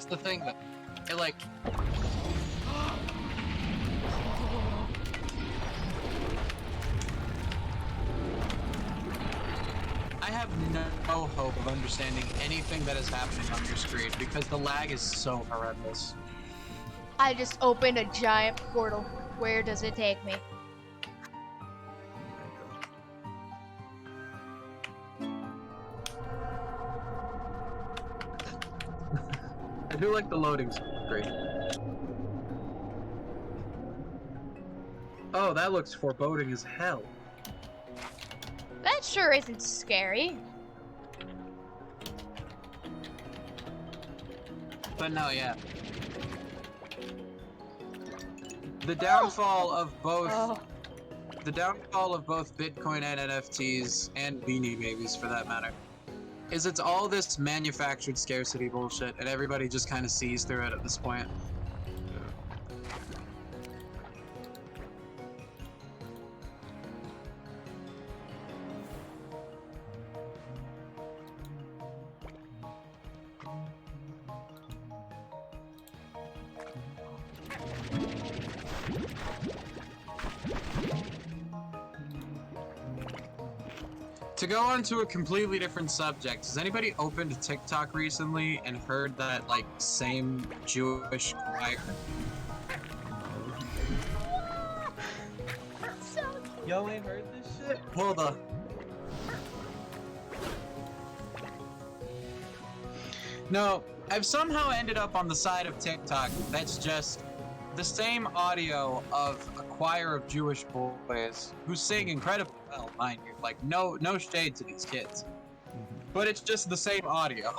B: the thing that it like. I have no hope of understanding anything that is happening on your screen because the lag is so horrendous.
A: I just opened a giant portal. Where does it take me?
B: I do like the loading screen. Oh, that looks foreboding as hell.
A: That sure isn't scary.
B: But no, yeah. The downfall of both the downfall of both Bitcoin and NFTs and Beanie Babies for that matter is it's all this manufactured scarcity bullshit and everybody just kind of sees through it at this point. To go on to a completely different subject, has anybody opened TikTok recently and heard that, like, same Jewish choir?
E: Y'all ain't heard this shit?
B: Hold on. No, I've somehow ended up on the side of TikTok that's just the same audio of a choir of Jewish boys who sing incredibly well, mind you. Like, no shade to these kids. But it's just the same audio.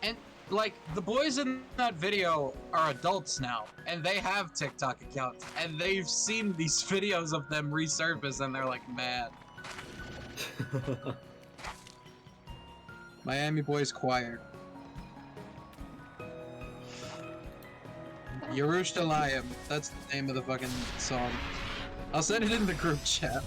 B: And, like, the boys in that video are adults now, and they have TikTok accounts, and they've seen these videos of them resurface, and they're like, man. Miami Boys Choir. Yerushalayim. That's the name of the fucking song. I'll send it in the group chat.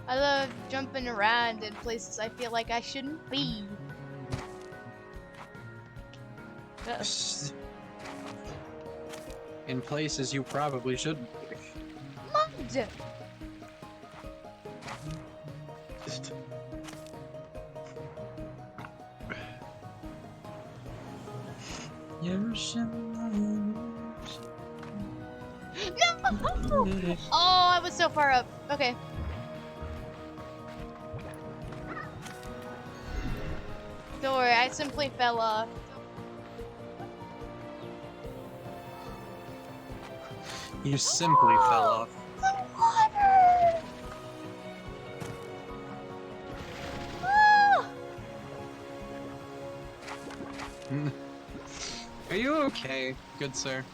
A: I love jumping around in places I feel like I shouldn't be.
B: In places you probably shouldn't be.
A: Mud! No! Oh, I was so far up. Okay. Don't worry, I simply fell off.
B: You simply fell off.
A: The water! Ah!
B: Are you okay, good sir?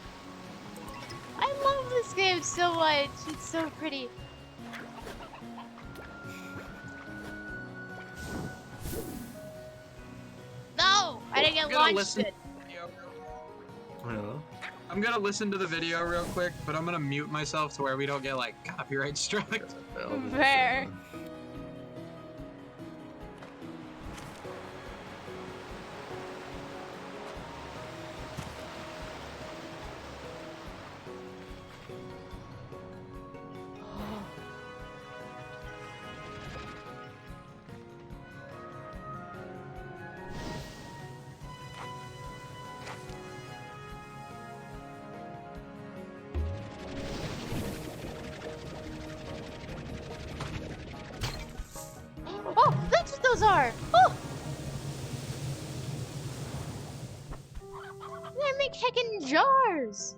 A: I love this game so much. It's so pretty. No! I didn't get
B: I'm gonna
A: launched
B: listen
A: it.
B: to the video.
C: Hello?
B: I'm gonna listen to the video real quick, but I'm gonna mute myself to where we don't get, like, copyright strike.
A: Fair. Oh, that's what those are! Oh! They make heckin' jars!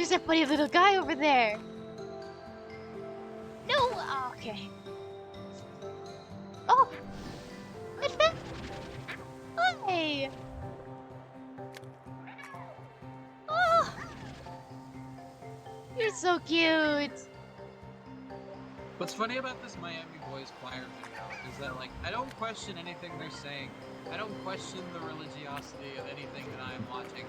A: There's a funny little guy over there. No. Oh, okay. Oh. It's back. Hi. Oh. You're so cute.
B: What's funny about this Miami Boys Choir video is that, like, I don't question anything they're saying. I don't question the religiosity of anything that I'm watching.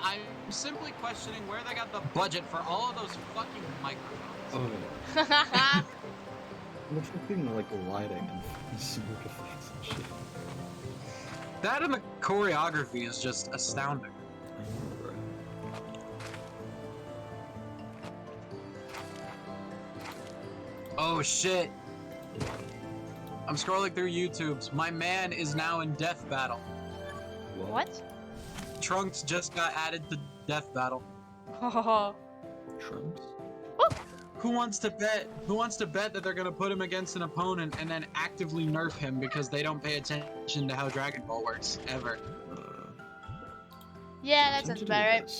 B: I'm simply questioning where they got the budget for all of those fucking microphones.
C: Oh, yeah. The fucking, like, lighting and smoke effects and shit.
B: That and the choreography is just astounding.
C: I know, right?
B: Oh shit. I'm scrolling through YouTube's. My man is now in Death Battle.
A: What?
B: Trunks just got added to Death Battle.
C: Trunks?
B: Who wants to bet that they're gonna put him against an opponent and then actively nerf him because they don't pay attention to how Dragon Ball works ever?
A: Yeah, that sounds about right.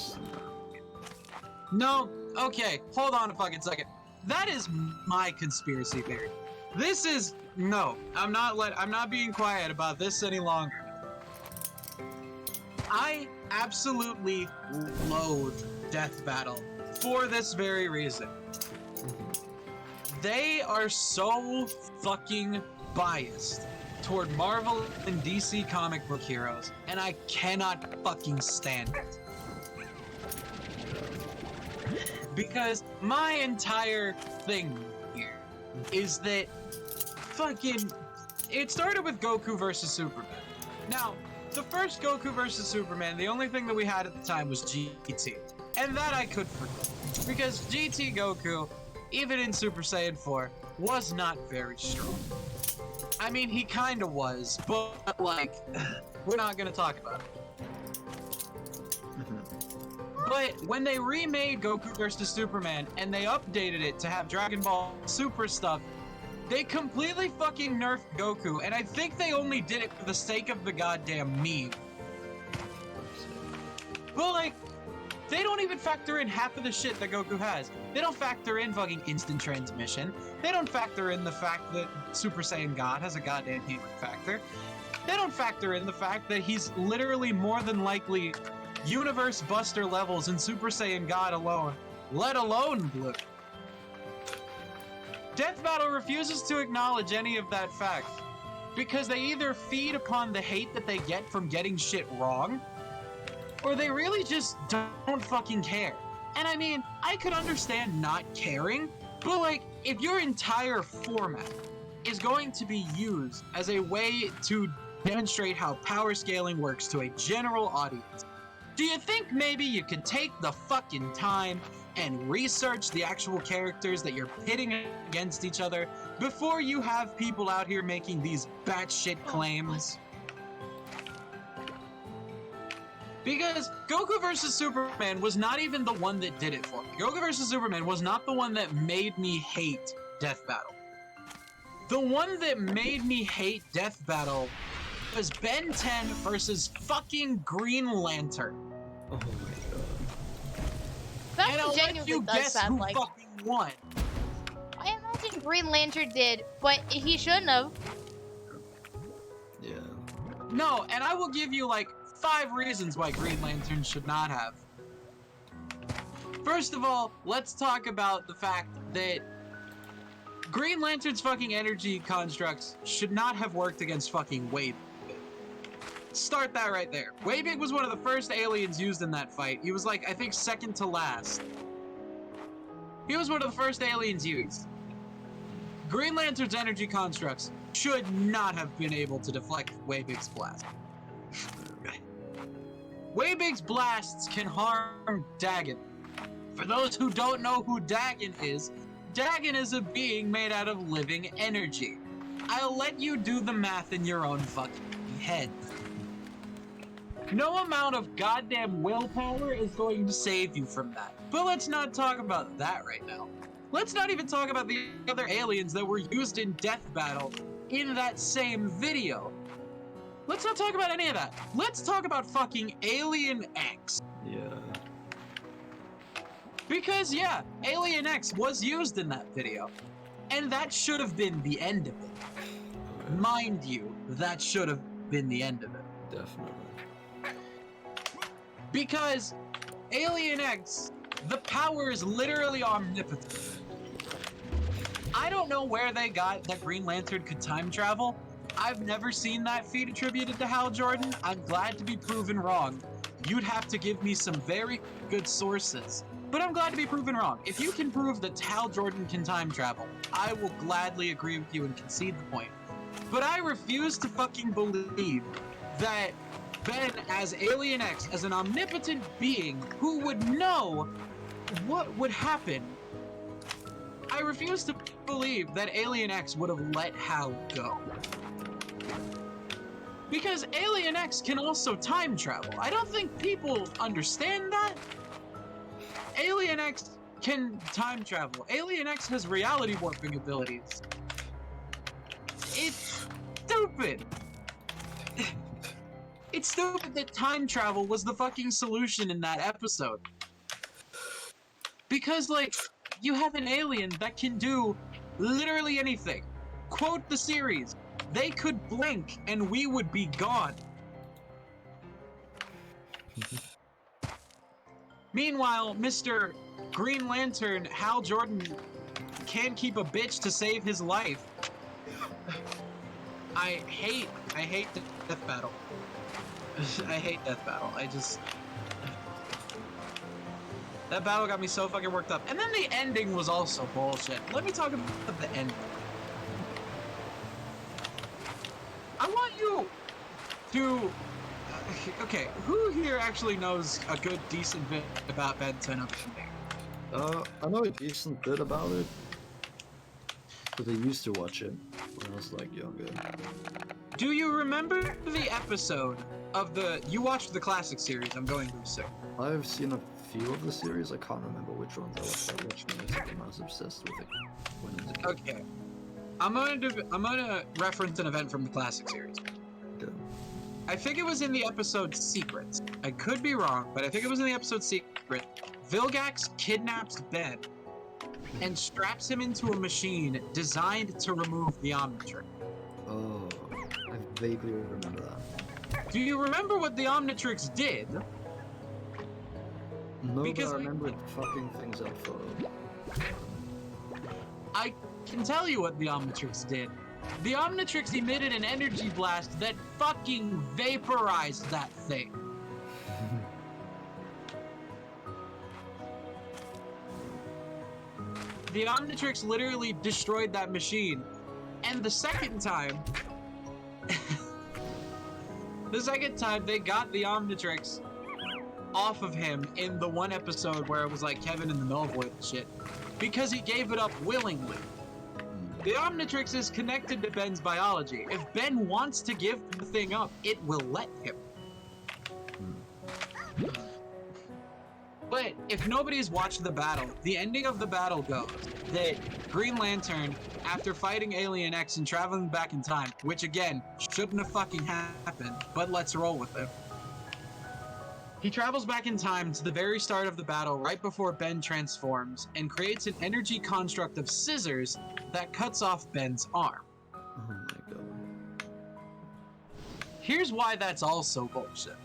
B: No, okay, hold on a fucking second. That is my conspiracy theory. This is no. I'm not being quiet about this any longer. I absolutely loathe Death Battle for this very reason. They are so fucking biased toward Marvel and DC comic book heroes, and I cannot fucking stand it. Because my entire thing here is that fucking it started with Goku versus Superman. Now, the first Goku versus Superman, the only thing that we had at the time was GT. And that I could forgive. Because GT Goku, even in Super Saiyan 4, was not very strong. I mean, he kinda was, but like, we're not gonna talk about it. But when they remade Goku vs. Superman and they updated it to have Dragon Ball Super stuff, they completely fucking nerfed Goku, and I think they only did it for the sake of the goddamn meme. But like, they don't even factor in half of the shit that Goku has. They don't factor in fucking instant transmission. They don't factor in the fact that Super Saiyan God has a goddamn healing factor. They don't factor in the fact that he's literally more than likely Universe Buster levels in Super Saiyan God alone, let alone Blue. Death Battle refuses to acknowledge any of that fact, because they either feed upon the hate that they get from getting shit wrong, or they really just don't fucking care. And I mean, I could understand not caring, but like, if your entire format is going to be used as a way to demonstrate how power scaling works to a general audience, do you think maybe you could take the fucking time and research the actual characters that you're pitting against each other before you have people out here making these batshit claims? Because Goku vs. Superman was not even the one that did it for me. Goku vs. Superman was not the one that made me hate Death Battle. The one that made me hate Death Battle was Ben 10 versus fucking Green Lantern.
C: Oh my god.
A: That
B: And I'll let
A: genuinely
B: you
A: does
B: guess
A: sound
B: who
A: like.
B: fucking won.
A: I imagine Green Lantern did, but he shouldn't have.
C: Yeah.
B: No, and I will give you like 5 reasons why Green Lantern should not have. First of all, let's talk about the fact that Green Lantern's fucking energy constructs should not have worked against fucking Wade. Start that right there. Waybig was one of the first aliens used in that fight. He was like, I think, second to last. He was one of the first aliens used. Green Lantern's energy constructs should not have been able to deflect Waybig's blast. Waybig's blasts can harm Dagon. For those who don't know who Dagon is a being made out of living energy. I'll let you do the math in your own fucking head. No amount of goddamn willpower is going to save you from that. But let's not talk about that right now. Let's not even talk about the other aliens that were used in Death Battle in that same video. Let's not talk about any of that. Let's talk about fucking Alien X.
C: Yeah.
B: Because, yeah, Alien X was used in that video. And that should have been the end of it. Mind you, that should have been the end of it.
C: Definitely.
B: Because Alien X, the power is literally omnipotent. I don't know where they got that Green Lantern could time travel. I've never seen that feat attributed to Hal Jordan. I'm glad to be proven wrong. You'd have to give me some very good sources. But I'm glad to be proven wrong. If you can prove that Hal Jordan can time travel, I will gladly agree with you and concede the point. But I refuse to fucking believe that Ben, as Alien X, as an omnipotent being who would know what would happen, I refuse to believe that Alien X would have let Hal go. Because Alien X can also time travel. I don't think people understand that. Alien X can time travel. Alien X has reality warping abilities. It's stupid. It's stupid that time travel was the fucking solution in that episode. Because, like, you have an alien that can do literally anything. Quote the series. They could blink and we would be gone. Meanwhile, Mr. Green Lantern, Hal Jordan, can't keep a bitch to save his life. I hate Death Battle. I hate Death Battle. That battle got me so fucking worked up. And then the ending was also bullshit. Let me talk about the ending. I want you to... Okay, who here actually knows a good, decent bit about Ben 10 of the
C: I know a decent bit about it. Because I used to watch it when I was, like, younger.
B: Do you remember the episode of the... You watched the classic series, I'm going to assume.
C: I've seen a few of the series, I can't remember which ones I watched most of them. I was obsessed with it when I was a kid.
B: Okay. I'm gonna reference an event from the classic series.
C: Okay.
B: I think it was in the episode Secrets. I could be wrong, but I think it was in the episode Secret. Vilgax kidnaps Ben and straps him into a machine designed to remove the Omnitrix.
C: Oh, I vaguely remember that.
B: Do you remember what the Omnitrix did?
C: No,
B: Because,
C: but I
B: like-
C: remember it fucking things up for...
B: I can tell you what the Omnitrix did. The Omnitrix emitted an energy blast that fucking vaporized that thing. The Omnitrix literally destroyed that machine. And the second time... the second time they got the Omnitrix off of him in the one episode where it was like Kevin in the Null Void and shit. Because he gave it up willingly. The Omnitrix is connected to Ben's biology. If Ben wants to give the thing up, it will let him. But if nobody's watched the battle, the ending of the battle goes that Green Lantern, after fighting Alien X and traveling back in time, which again, shouldn't have fucking happened, but let's roll with it. He travels back in time to the very start of the battle right before Ben transforms and creates an energy construct of scissors that cuts off Ben's arm.
C: Oh my god.
B: Here's why that's also bullshit.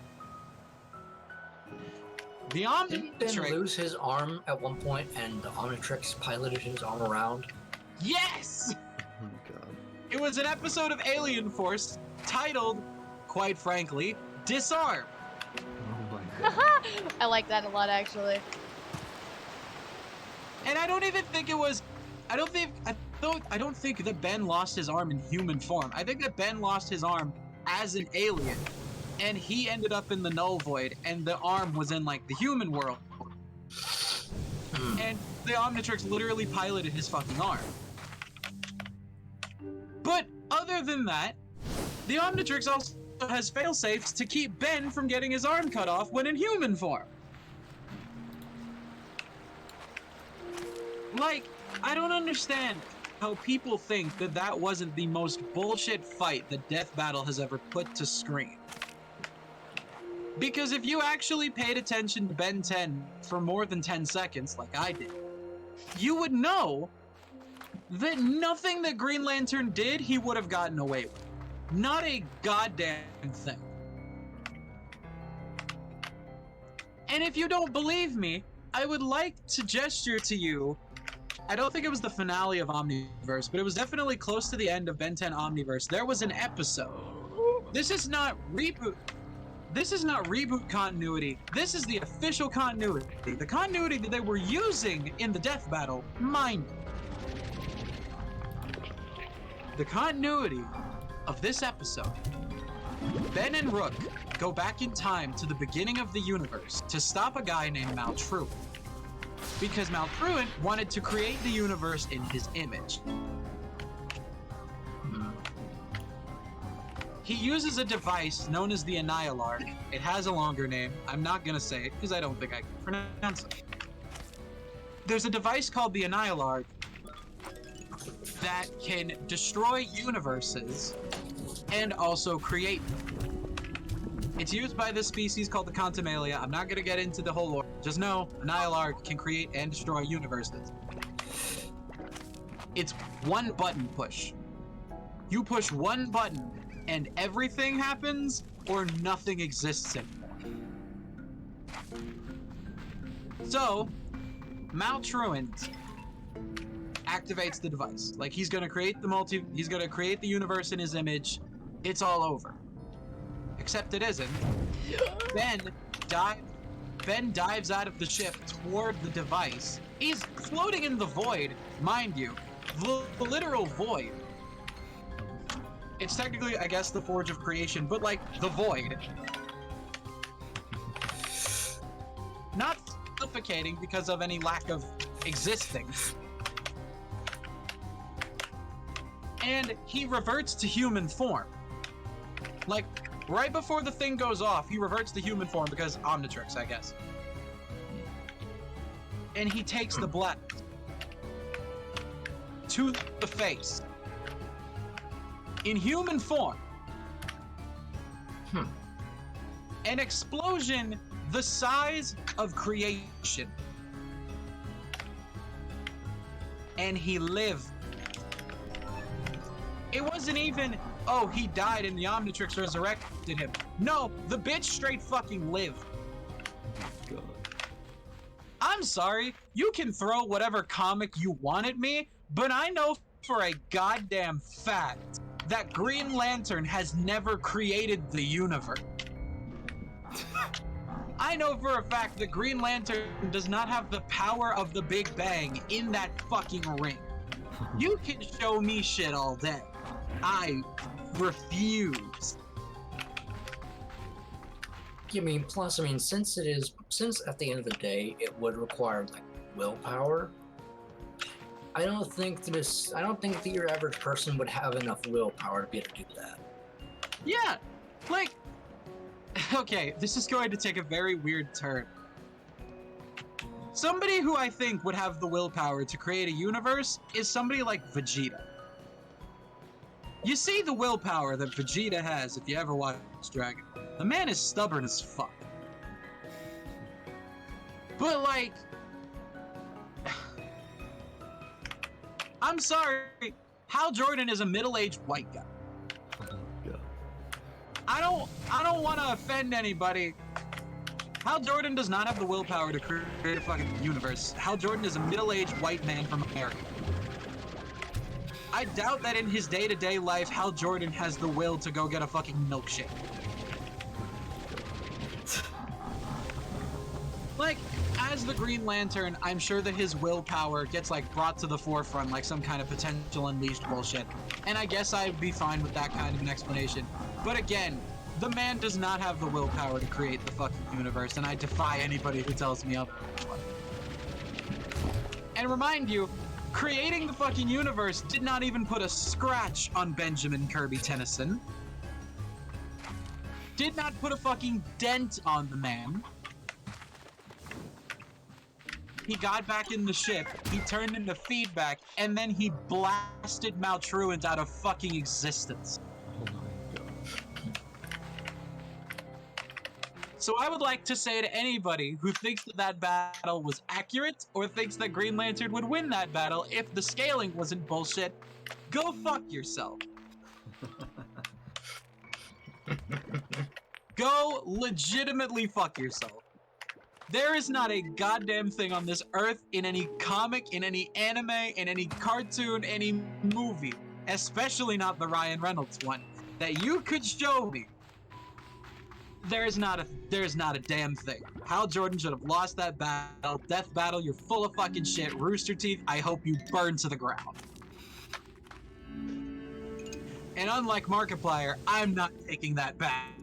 B: The
D: Didn't Ben
B: Omnitrix...
D: lose his arm at one point and the Omnitrix piloted his arm around?
B: Yes!
C: Oh my god.
B: It was an episode of Alien Force titled, quite frankly, Disarm.
C: Oh my god.
A: I like that a lot, actually.
B: And I don't even think it was... I don't think that Ben lost his arm in human form. I think that Ben lost his arm as an alien. And he ended up in the Null Void, and the arm was in, like, the human world. And the Omnitrix literally piloted his fucking arm. But other than that, the Omnitrix also has failsafes to keep Ben from getting his arm cut off when in human form. Like, I don't understand how people think that that wasn't the most bullshit fight that Death Battle has ever put to screen. Because if you actually paid attention to Ben 10 for more than 10 seconds, like I did, you would know that nothing that Green Lantern did, he would have gotten away with. Not a goddamn thing. And if you don't believe me, I would like to gesture to you. I don't think it was the finale of Omniverse, but it was definitely close to the end of Ben 10 Omniverse. There was an episode. This is not reboot. This is not reboot continuity. This is the official continuity. The continuity that they were using in the death battle, mind you. The continuity of this episode. Ben and Rook go back in time to the beginning of the universe to stop a guy named Maltruant. Because Maltruant wanted to create the universe in his image. He uses a device known as the Annihilar. It has a longer name. I'm not gonna say it because I don't think I can pronounce it. There's a device called the Annihilar that can destroy universes and also create them. It's used by this species called the Contumalia. I'm not gonna get into the whole lore. Just know, Annihilar can create and destroy universes. It's one button push. You push one button and everything happens or nothing exists anymore. So, Maltruant activates the device. Like, he's gonna create he's gonna create the universe in his image. It's all over. Except it isn't. Ben dives out of the ship toward the device. He's floating in the void, mind you. The literal void. It's technically, I guess, the Forge of Creation, but like, the void. Not suffocating because of any lack of existing. And he reverts to human form. Like, right before the thing goes off, he reverts to human form because Omnitrix, I guess. And he takes the blast to the face. In human form. An explosion the size of creation. And he lived. It wasn't even, oh, he died and the Omnitrix resurrected him. No, the bitch straight fucking lived.
C: God.
B: I'm sorry, you can throw whatever comic you want at me, but I know for a goddamn fact that Green Lantern has never created the universe. I know for a fact that Green Lantern does not have the power of the Big Bang in that fucking ring. You can show me shit all day. I refuse.
D: I mean, plus, I mean, since at the end of the day, it would require like willpower. I don't think that your average person would have enough willpower to be able to do that.
B: Yeah, like, okay, this is going to take a very weird turn. Somebody who I think would have the willpower to create a universe is somebody like Vegeta. You see the willpower that Vegeta has if you ever watch Dragon Ball. The man is stubborn as fuck. But like, I'm sorry, Hal Jordan is a middle-aged white guy.
C: God.
B: I don't want to offend anybody. Hal Jordan does not have the willpower to create a fucking universe. Hal Jordan is a middle-aged white man from America. I doubt that in his day-to-day life, Hal Jordan has the will to go get a fucking milkshake. Like, as the Green Lantern, I'm sure that his willpower gets, like, brought to the forefront like some kind of potential unleashed bullshit. And I guess I'd be fine with that kind of an explanation. But again, the man does not have the willpower to create the fucking universe, and I defy anybody who tells me otherwise. And remind you, creating the fucking universe did not even put a scratch on Benjamin Kirby Tennyson. Did not put a fucking dent on the man. He got back in the ship, he turned into feedback, and then he blasted Maltruant out of fucking existence.
C: Oh my gosh.
B: So I would like to say to anybody who thinks that that battle was accurate or thinks that Green Lantern would win that battle if the scaling wasn't bullshit, go fuck yourself. Go legitimately fuck yourself. There is not a goddamn thing on this earth, in any comic, in any anime, in any cartoon, any movie, especially not the Ryan Reynolds one, that you could show me. There's not a damn thing. Hal Jordan should have lost that battle. Death Battle, you're full of fucking shit. Rooster Teeth, I hope you burn to the ground. And unlike Markiplier, I'm not taking that back.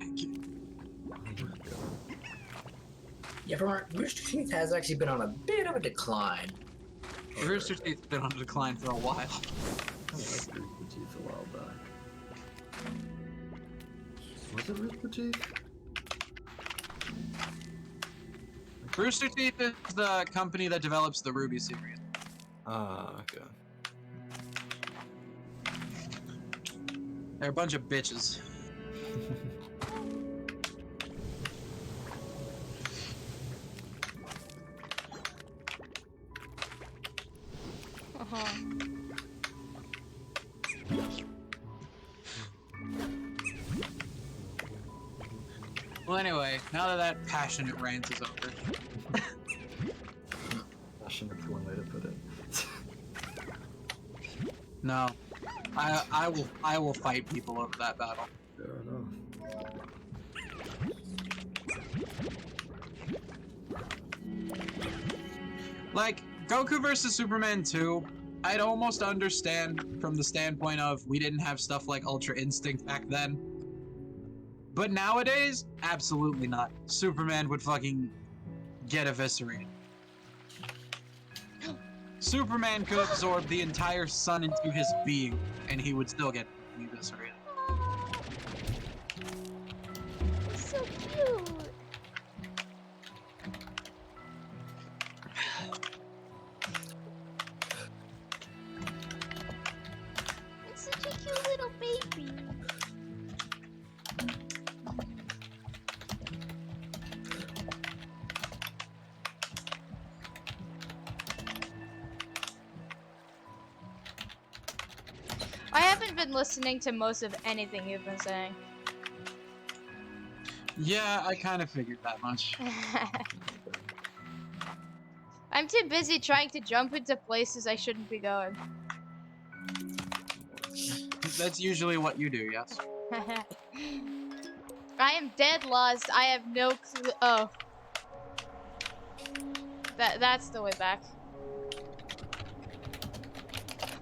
D: Yeah, Rooster Teeth has actually been on a bit of a decline.
B: Rooster Teeth's been on a decline for a while.
C: I liked Rooster Teeth a while back. Was it Rooster Teeth?
B: Rooster Teeth is the company that develops the Ruby series.
C: Ah, okay.
B: They're a bunch of bitches.
A: Uh-huh.
B: Well, anyway, now that that passionate rant is over,
C: Passionate is one way to put it.
B: no, I will fight people over that battle.
C: Fair enough.
B: Like, Goku vs. Superman 2, I'd almost understand from the standpoint of we didn't have stuff like Ultra Instinct back then. But nowadays, absolutely not. Superman would fucking get eviscerated. Superman could absorb the entire sun into his being, and he would still get eviscerated.
A: So cute. It's such a cute little baby. I haven't been listening to most of anything you've been saying.
B: Yeah, I kind of figured that much.
A: I'm too busy trying to jump into places I shouldn't be going.
B: That's usually what you do, yes?
A: I am dead lost. I have no clue. Oh. That's the way back.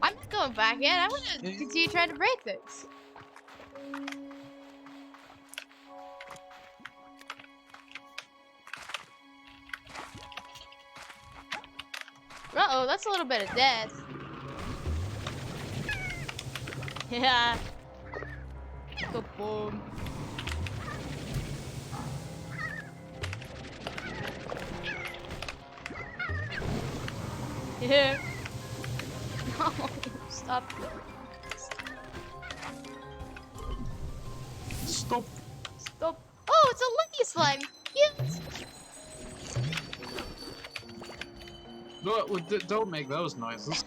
A: I'm not going back yet. I want to continue trying to break things. Uh-oh, that's a little bit of death. Yeah. Boom. Yeah. No, stop.
B: Stop.
A: Stop. Oh, it's a lucky slime. Cute.
B: No, don't make those noises.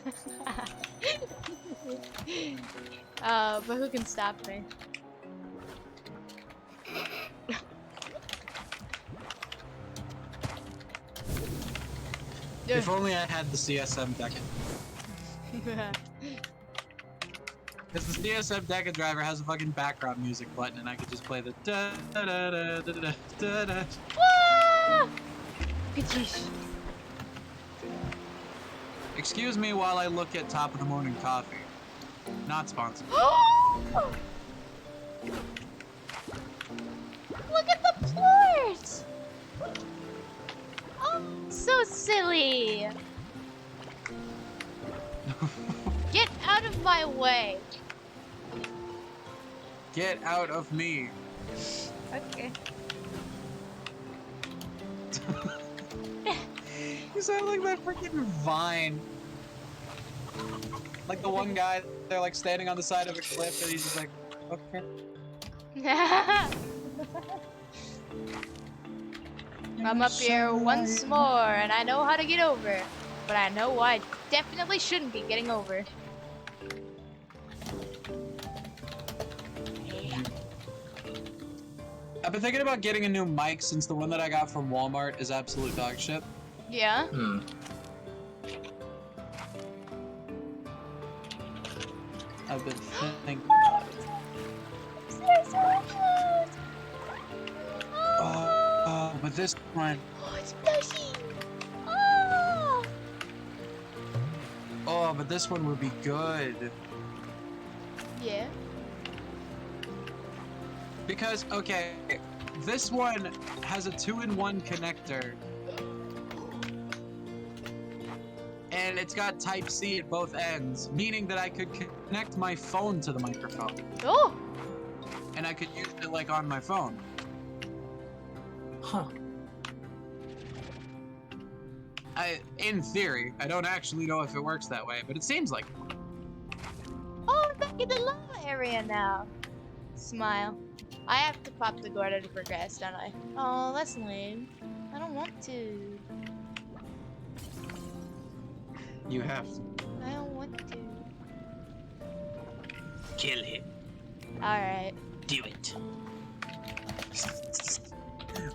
A: But who can stop me?
B: If only I had the CSM Deca. Because the CSM Deca driver has a fucking background music button, and I could just play the da da da da da da da da.
A: Ah! Kachish.
B: Excuse me while I look at Top of the Morning Coffee. Not sponsored.
A: Look at the port! Oh, so silly. Get out of my way.
B: Get out of me.
A: Okay.
B: You sound like that freaking Vine. Like the one guy, they're like standing on the side of a cliff and he's just like, okay.
A: I'm up here once more, and I know how to get over. But I know I definitely shouldn't be getting over.
B: I've been thinking about getting a new mic since the one that I got from Walmart is absolute dog shit.
A: Yeah?
D: Hmm.
B: I've been thinking about it.
A: They're so cute!
B: Oh, but this one,
A: Oh, it's plushy! Oh!
B: oh, but this one would be good.
A: Yeah.
B: Because, okay, this one has a 2-in-1 connector. And it's got Type-C at both ends, meaning that I could connect my phone to the microphone.
A: Oh!
B: And I could use it, like, on my phone.
D: Huh.
B: In theory, I don't actually know if it works that way, but it seems like.
A: Oh, I'm back in the lava area now. Smile. I have to pop the Gordo to progress, don't I? Oh, that's lame. I don't want to.
B: You have to.
A: I don't want to.
D: Kill him.
A: Alright.
D: Do it.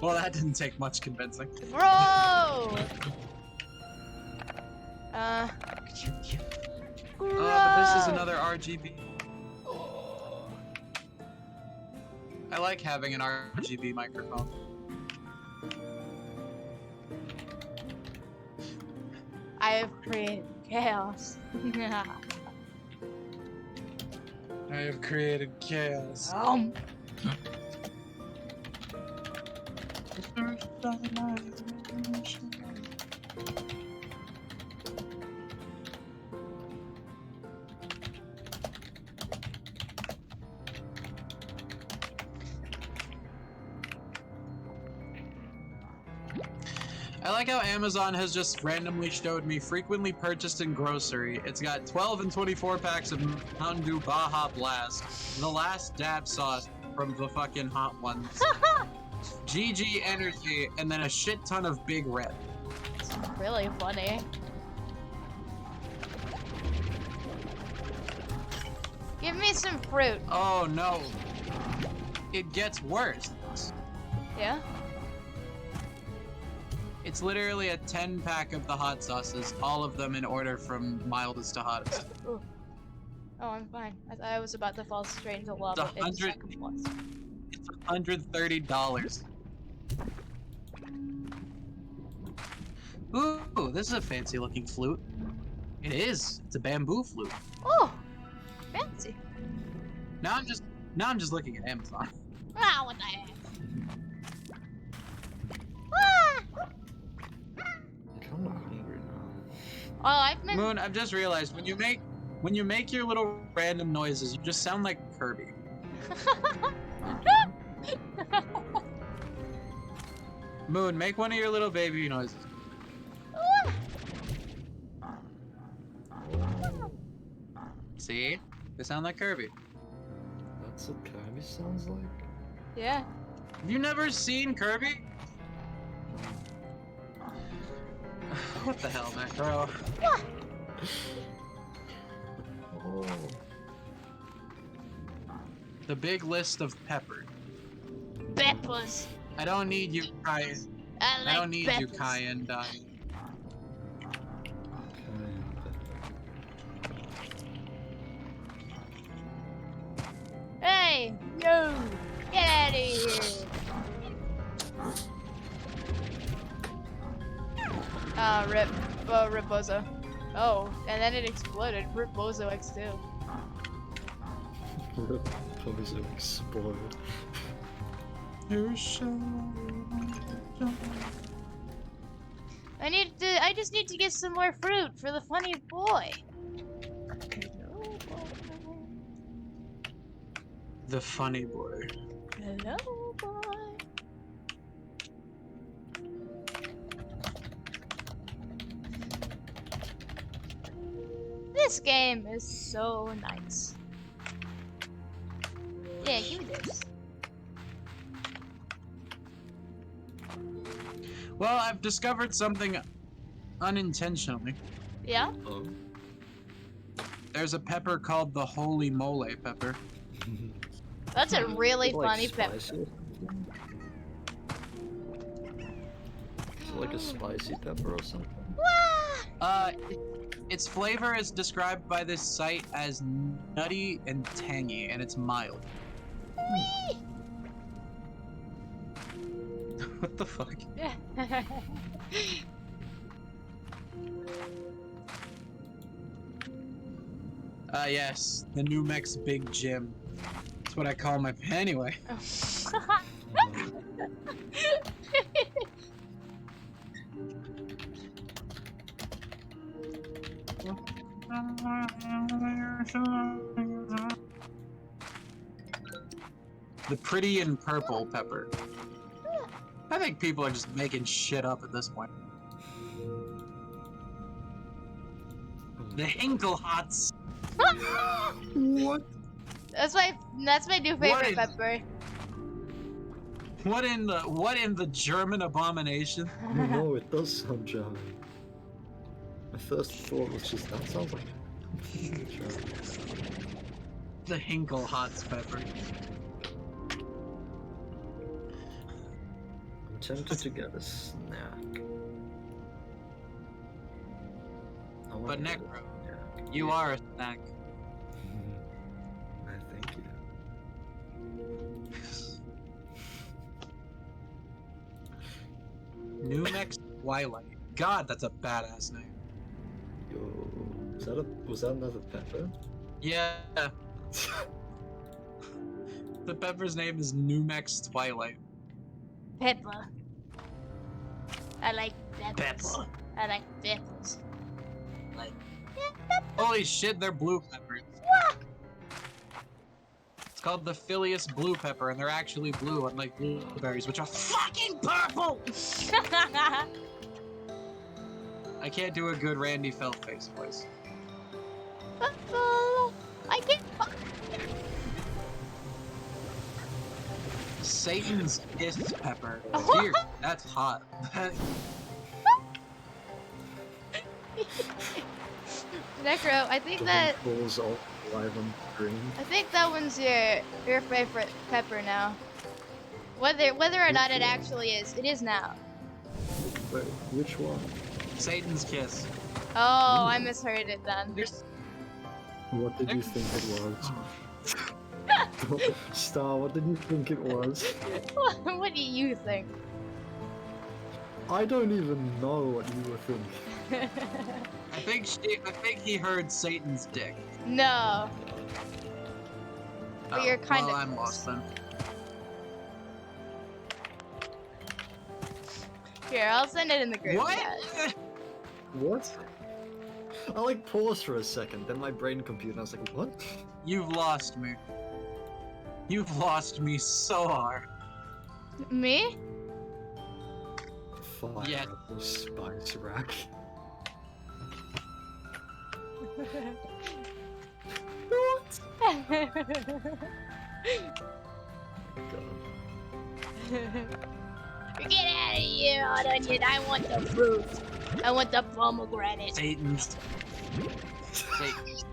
B: Well, that didn't take much convincing.
A: Bro!
B: But this is another RGB. I like having an RGB microphone.
A: I have created chaos.
B: I have created chaos. I like how Amazon has just randomly showed me frequently purchased in grocery. It's got 12 and 24 packs of Mountain Dew Baja Blast, the last dab sauce from the fucking hot ones, GG Energy, and then a shit ton of Big Red.
A: It's really funny. Give me some fruit.
B: Oh no. It gets worse.
A: Yeah?
B: It's literally a 10-pack of the hot sauces, all of them in order from mildest to hottest.
A: Ooh. Oh, I'm fine. I thought I was about to fall straight into lava.
B: It's It's $130. Ooh, this is a fancy looking flute. It is. It's a bamboo flute.
A: Oh! Fancy.
B: Now I'm just looking at Amazon.
A: Ah, what the heck? Ah!
C: I'm kinda hungry now.
A: Oh, I've been...
B: Moon, I've just realized when you make your little random noises, you just sound like Kirby. Moon, make one of your little baby noises. See? They sound like Kirby.
C: That's what Kirby sounds like?
A: Yeah.
B: Have you never seen Kirby? What the hell, Macro?
C: Oh.
B: The big list of pepper.
A: Peppers.
B: I don't need you, Kai.
A: I
B: I don't need you,
A: peppers.
B: Kai and
A: Hey, yo, get out of here. Rip, Rip Bozo. Oh, and then it exploded. Rip Bozo X2.
C: Probably so explode.
A: I just need to get some more fruit for the funny boy.
B: the funny boy.
A: Hello, boy. This game is so nice. Yeah, give me this.
B: Well, I've discovered something unintentionally.
A: Yeah?
C: Oh.
B: There's a pepper called the holy mole pepper.
A: That's a really
C: Is it, like,
A: funny pepper.
C: spicy or something? Is it like a spicy pepper or something?
B: Its flavor is described by this site as nutty and tangy, and it's mild. What the fuck? Yes, the New Mex Big Jim. That's what I call my anyway. The pretty and purple pepper. I think people are just making shit up at this point. The Hinklehots.
C: What?
A: That's my new
B: What
A: favorite
B: is-
A: pepper.
B: What in the German abomination?
C: No, it does sound German. My first thought was just, that sounds like German.
B: The Hinklehots pepper.
C: I'm tempted to get a snack. I wanna
B: But
C: get a
B: Necro,
C: snack.
B: you
C: Yeah.
B: are a snack.
C: I thank you.
B: New Mex Twilight. God, that's a badass name.
C: Yo, was that another pepper?
B: Yeah. The pepper's name is New Mex Twilight.
A: Pepper. I like peppers.
B: Pepper.
A: I like peppers.
B: Holy shit, they're blue peppers. It's called the Phileas blue pepper, and they're actually blue, unlike blueberries, which are fucking purple! I can't do a good Randy Feltface voice.
A: Purple. I get.
B: Satan's kiss pepper. Dear, that's hot.
A: Necro, I think that
C: Pulls all alive on green.
A: I think that one's your favorite pepper now. Whether or not it actually is, it is now.
C: Wait, which one?
B: Satan's kiss.
A: Oh, I misheard it then.
B: There's
C: What did you think it was? Star, what did you think it was?
A: What do you think?
C: I don't even know what you were thinking.
B: I think he heard Satan's dick.
A: No. But you're kind
B: well,
A: of
B: I'm lost then.
A: Here, I'll send it in the group.
B: What?
A: chat.
C: What? I like paused for a second, then my brain computed, and I was like, what?
B: You've lost me. You've lost me so hard.
A: Me?
C: Fire
B: Yeah.
C: apple spice rack. What? God.
A: Get out of here, Hot Onion. I want the fruit. I want the pomegranate.
B: Satan's. Satan's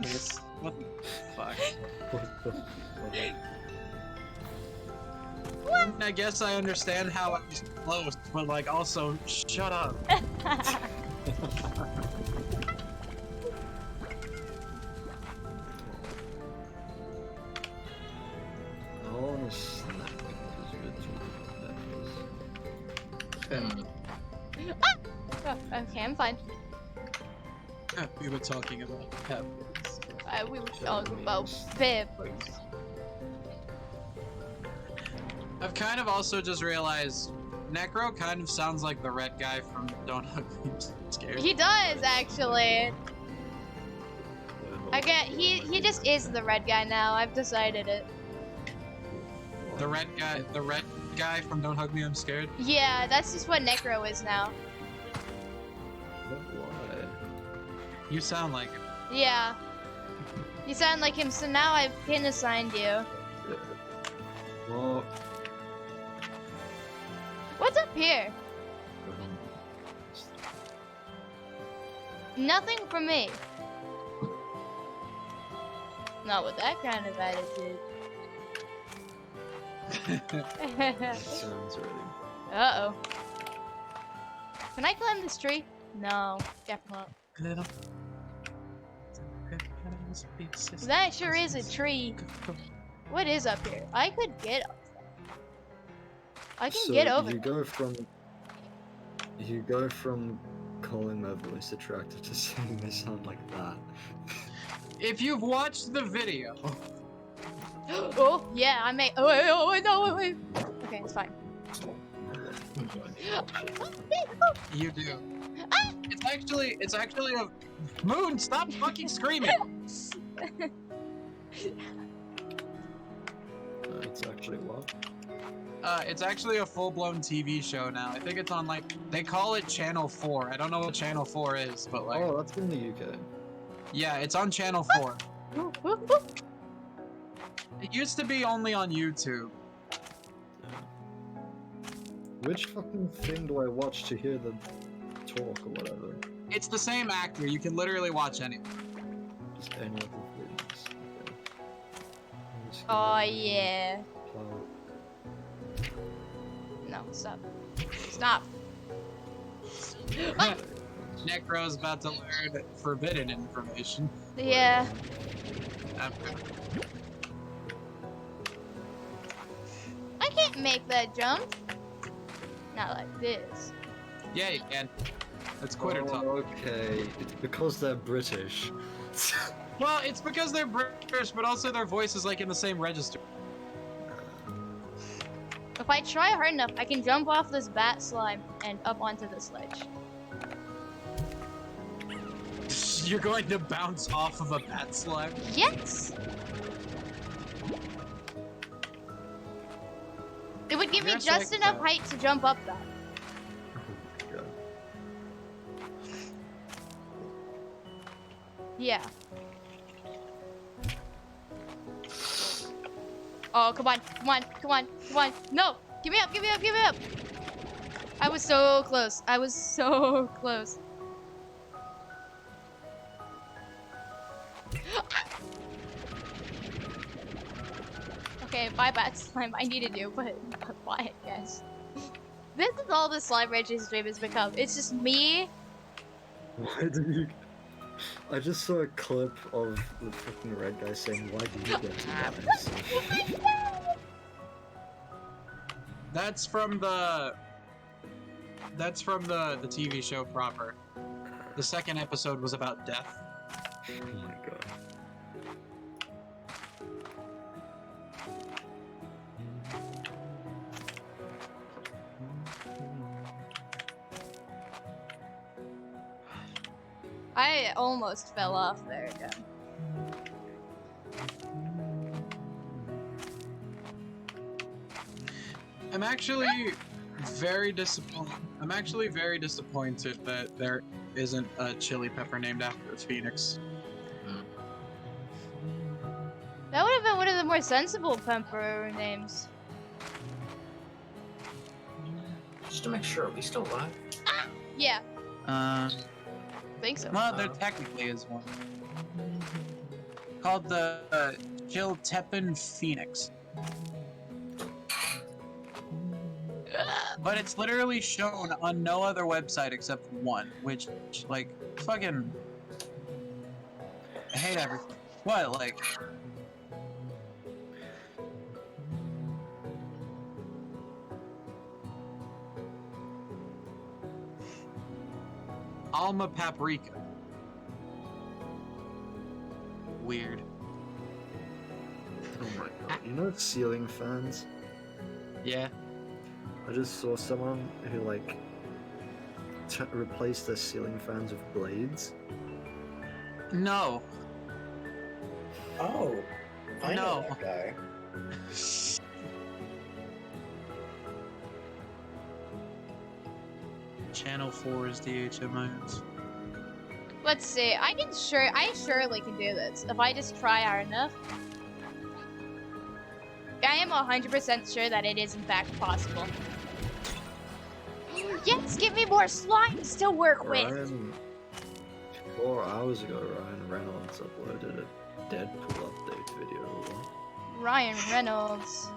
B: kiss. What the fuck?
C: What the fuck?
B: I guess I understand how I was close, but like also, shut up.
C: I want a snack.
A: Oh, okay, I'm fine.
B: We were talking about peppers.
A: We were talking about peppers.
B: I've kind of also just realized Necro kind of sounds like the red guy from Don't Hug Me, I'm Scared.
A: He does actually. He just is the red guy now. I've decided it.
B: The red guy from Don't Hug Me, I'm Scared.
A: Yeah, that's just what Necro is now.
C: Why?
B: You sound like him.
A: Yeah. You sound like him, so now I've pin assigned you.
C: Well,
A: What's up here? Nothing from me. Not with that kind of attitude.
C: Sounds really.
A: Uh-oh. Can I climb this tree? No, definitely not. That sure is a tree. What is up here? I could get up there. I can get over
C: you
A: there.
C: go from calling my voice attractive to saying they sound like that.
B: If you've watched the video,
A: Oh, yeah, I may. Oh, wait, no, wait. Okay, it's fine.
B: you do. It's actually a Moon. Stop fucking screaming.
C: It's actually what?
B: It's actually a full-blown TV show now. I think it's on like they call it Channel 4. I don't know what Channel 4 is, but like
C: Oh, that's in the UK.
B: yeah, it's on Channel 4. It used to be only on YouTube.
C: Which fucking thing do I watch to hear them talk or whatever?
B: It's the same actor. You can literally watch anything.
C: Just any of the things. Okay. I'm just
A: Oh,
C: gonna
A: yeah.
C: plow-
A: No, stop. Stop.
B: Necro's about to learn forbidden information.
A: Yeah. I can't make that jump. Not like this.
B: Yeah, you can. That's quitter talk.
C: Okay, it's because they're British.
B: Well, it's because they're British, but also their voice is like in the same register.
A: If I try hard enough, I can jump off this bat slime and up onto this ledge.
B: You're going to bounce off of a bat slime?
A: Yes! It would give me
B: Yes,
A: just
B: like
A: enough
B: that.
A: height to jump up that.
C: God.
A: Yeah. Oh, come on, come on, come on, come on. No! Give me up, give me up, give me up! I was so close. I was so close. Okay, bye bat slime. I needed you, but quiet, guys. This is all the slime registry stream has become. It's just me.
C: Why did you? I just saw a clip of the fucking red guy saying, "Why did you get to guys?"
B: That's from the TV show proper. The second episode was about death.
C: Oh my god.
A: I almost fell off there again.
B: I'm actually very disappointed. I'm actually very disappointed that there isn't a chili pepper named after a phoenix.
A: That would have been one of the more sensible pepper names.
D: Just to make sure, are we still alive?
A: Yeah,
B: Uh,
A: think so.
B: well, there technically is one called the Chiltepin Phoenix, but it's literally shown on no other website except one, which like fucking I hate everything. What like? Alma Paprika. Weird.
C: Oh my god. You know ceiling fans?
B: Yeah.
C: I just saw someone who like replaced their ceiling fans with blades.
B: No.
D: Oh, I know
B: No.
D: that guy.
B: Channel 4 is DHMIs.
A: Let's see. I surely can do this if I just try hard enough. I am 100% sure that it is in fact possible. Yes, give me more slimes to work with.
C: hours ago, Ryan Reynolds uploaded a Deadpool update video.
A: Ryan Reynolds.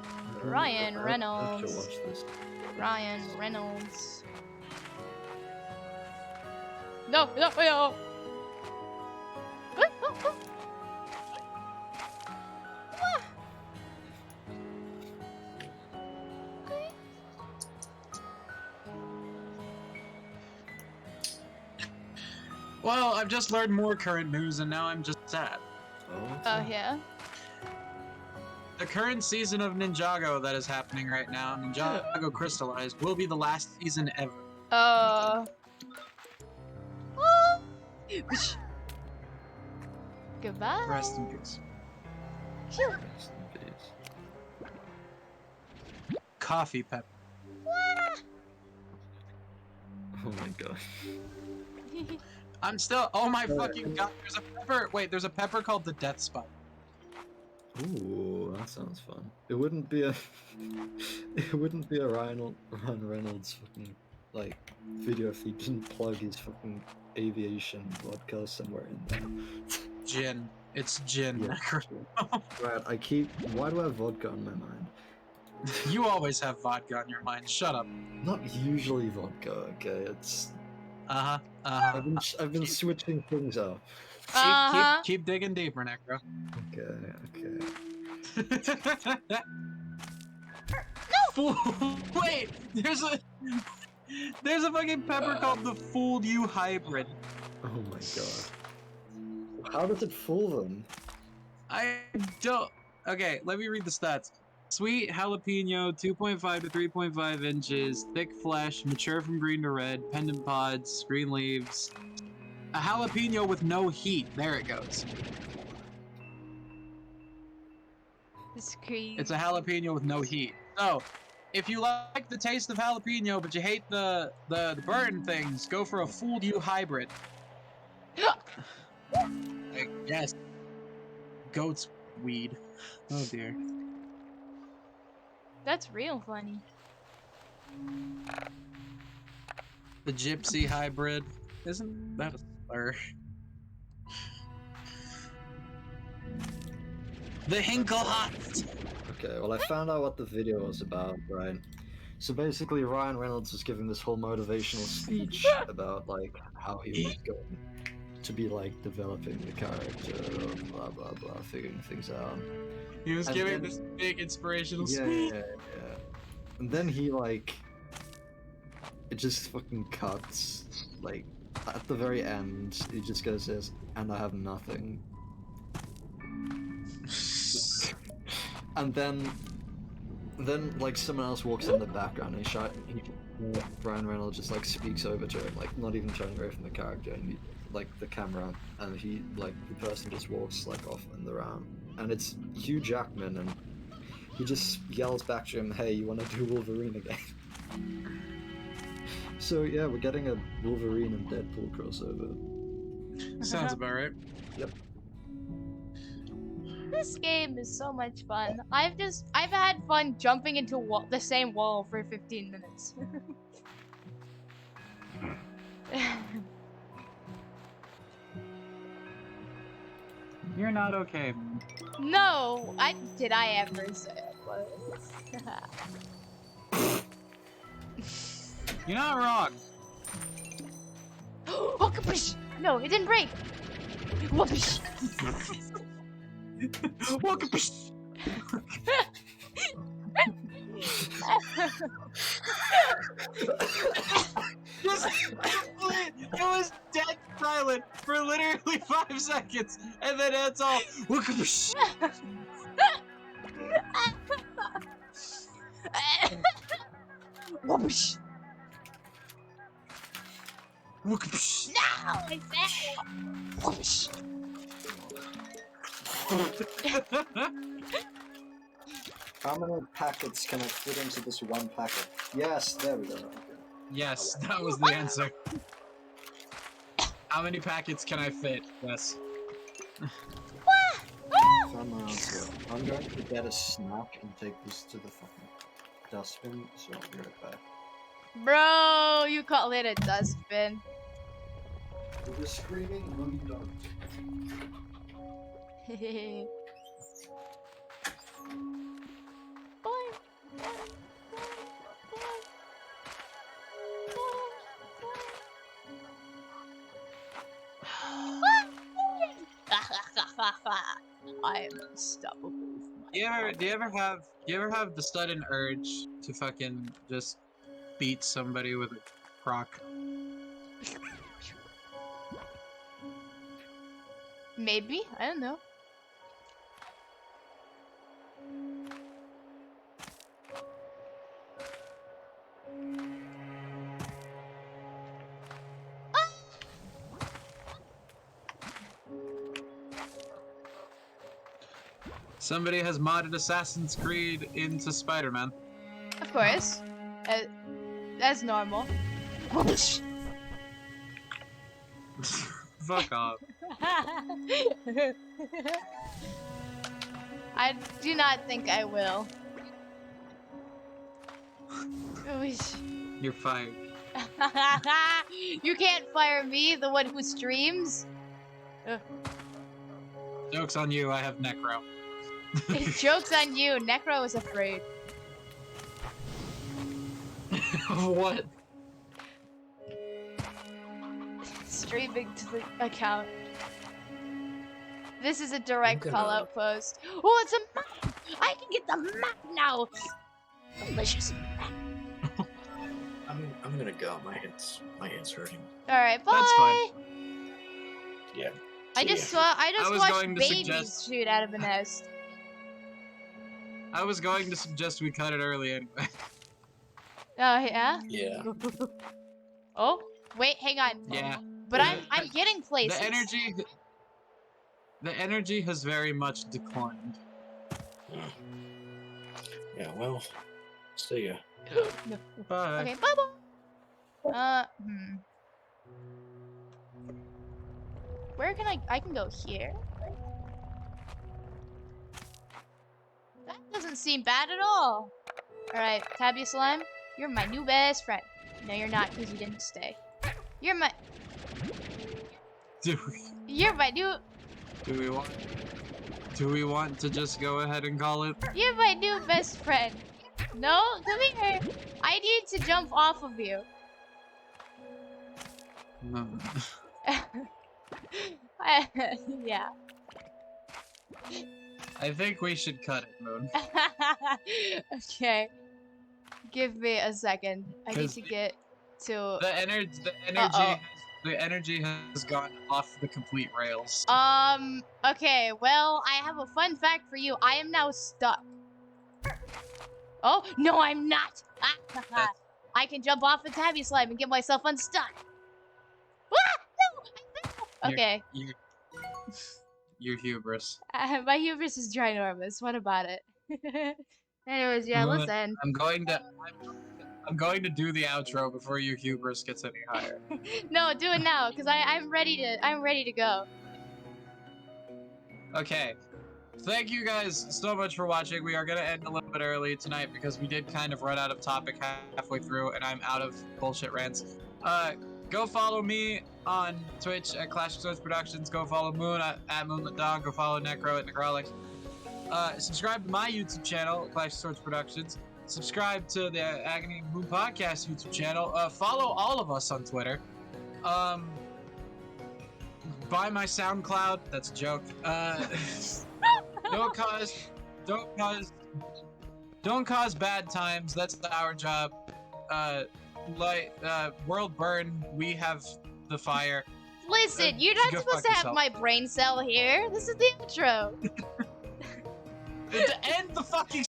A: Ryan
C: I have to
A: Reynolds.
C: watch this.
A: Ryan Reynolds. No, no, no.
B: Well, I've just learned more current news and now I'm just sad.
A: Oh, yeah.
B: The current season of Ninjago that is happening right now, Ninjago Crystallized, will be the last season ever.
A: Goodbye.
B: Rest in peace.
A: Phew.
C: Rest in peace.
B: Coffee pepper.
C: Oh my god.
B: I'm still. Oh my fucking god! There's a pepper. Wait, there's a pepper called the Death Spot.
C: Ooh, that sounds fun. It wouldn't be a. It wouldn't be a Ryan Reynolds fucking like video if he didn't plug his fucking aviation vodka somewhere in there.
B: Gin. It's gin.
C: Yeah. Right, I keep. Why do I have vodka on my mind?
B: You always have vodka on your mind. Shut up.
C: Not usually vodka. Okay, it's.
B: Uh huh.
C: I've been switching things up.
B: Keep digging deeper, Necro.
C: Okay.
B: Fool. Wait, there's a fucking pepper called the Fooled You Hybrid.
C: Oh my god. How does it fool them?
B: I don't. Okay, let me read the stats. Sweet jalapeno, 2.5 to 3.5 inches, thick flesh, mature from green to red, pendant pods, green leaves. A jalapeno with no heat. There it goes.
A: It's crazy.
B: It's a jalapeno with no heat. So, if you like the taste of jalapeno but you hate the burn things, go for a Fooled You Hybrid. I guess. Goat's weed. Oh dear.
A: That's real funny.
B: The Gypsy Hybrid. Isn't that a slur? The Hinkle Hot!
C: Okay, well I found out what the video was about, right? So basically Ryan Reynolds was giving this whole motivational speech about like how he was going to be like developing the character, blah blah blah, figuring things out.
B: He was
C: And
B: giving
C: then-
B: this big inspirational
C: Yeah,
B: speech.
C: yeah. And then he like, it just fucking cuts. Like at the very end, he just goes this, and I have nothing. And then like someone else walks in the background and Ryan Reynolds just like speaks over to him, like not even turning away from the character and like the camera, and he like the person just walks like off in the round, and it's Hugh Jackman, and he just yells back to him, "Hey, you want to do Wolverine again?" So yeah, we're getting a Wolverine and Deadpool crossover.
B: Sounds about right.
C: Yep.
A: This game is so much fun. I've had fun jumping into the same wall for 15 minutes.
B: You're not okay.
A: No, did I ever say it was?
B: You're not wrong.
A: Oh, kapish! No, it didn't break. Whoopish!
B: Welcome. It was dead silent for literally 5 seconds, and then it's all.
A: Whoopish! No, I said whoopish!
C: How many packets can I fit into this one packet? Yes, there we go.
B: Yes, that was the answer. How many packets can I fit? Yes.
C: Found my answer. I'm going to get a snack and take this to the fucking dustbin, so I'll be right back.
A: Bro, you call it a dustbin.
C: With the screaming moon dog.
A: I am unstoppable.
B: Do you ever have the sudden urge to fucking just beat somebody with a crock?
A: Maybe, I don't know.
B: Somebody has modded Assassin's Creed into Spider-Man.
A: Of course. That's normal.
B: Fuck off.
A: I do not think I will.
B: You're fired.
A: You can't fire me, the one who streams.
B: Joke's on you, I have Necro.
A: Joke's on you, Necro is afraid.
B: What?
A: Streaming to the account. This is a direct
D: gonna-
A: call-out post. Oh, it's a map! I can get the map now! Delicious map.
D: I'm gonna go. My head's hurting.
A: Alright, bye!
B: That's fine.
D: Yeah.
A: I
D: See
A: just
D: ya.
A: I
B: was
A: watched
B: going to
A: babies
B: suggest-
A: shoot out of a nest.
B: I was going to suggest we cut it early anyway.
A: Oh, yeah?
D: Yeah.
A: Oh, wait, hang on.
B: Yeah.
A: But I'm getting places.
B: The energy has very much declined.
D: Yeah. Well. See ya.
B: Bye.
A: Okay, bye-bye. Where can I can go here? That doesn't seem bad at all. Alright, Tabby Slime, you're my new best friend. No, you're not, because you didn't stay. You're my
B: Do
A: new
B: we want to just go ahead and call it?
A: you're my new best friend. No, come here. I need to jump off of you.
B: No.
A: Yeah.
B: I think we should cut it, Moon.
A: Okay. Give me a second. I need
B: 'Cause
A: to get to
B: The energy has gone off the complete rails.
A: okay, well, I have a fun fact for you. I am now stuck. Oh, no, I'm not. I can jump off the Tabby Slime and get myself unstuck. Ah, no, I fell. Okay.
B: Your hubris.
A: My hubris is ginormous. What about it? Anyways, yeah,
B: Moon,
A: let's end.
B: I'm going to do the outro before your hubris gets any higher.
A: No, do it now, cause I'm ready to go.
B: Okay. Thank you guys so much for watching. We are gonna end a little bit early tonight because we did kind of run out of topic halfway through, and I'm out of bullshit rants. Go follow me on Twitch at Clash of Swords Productions. Go follow Moon at Moonlit Dog. Go follow Necro at Necrolic. Subscribe to my YouTube channel, Clash of Swords Productions. Subscribe to the Agony of Moon Podcast YouTube channel. Follow all of us on Twitter. Buy my SoundCloud. That's a joke. Don't cause bad times. That's our job. World burn. We have the fire.
A: Listen, you're not
B: go
A: supposed
B: fuck
A: to have
B: yourself.
A: my brain cell here. This is the intro.
B: To end the fucking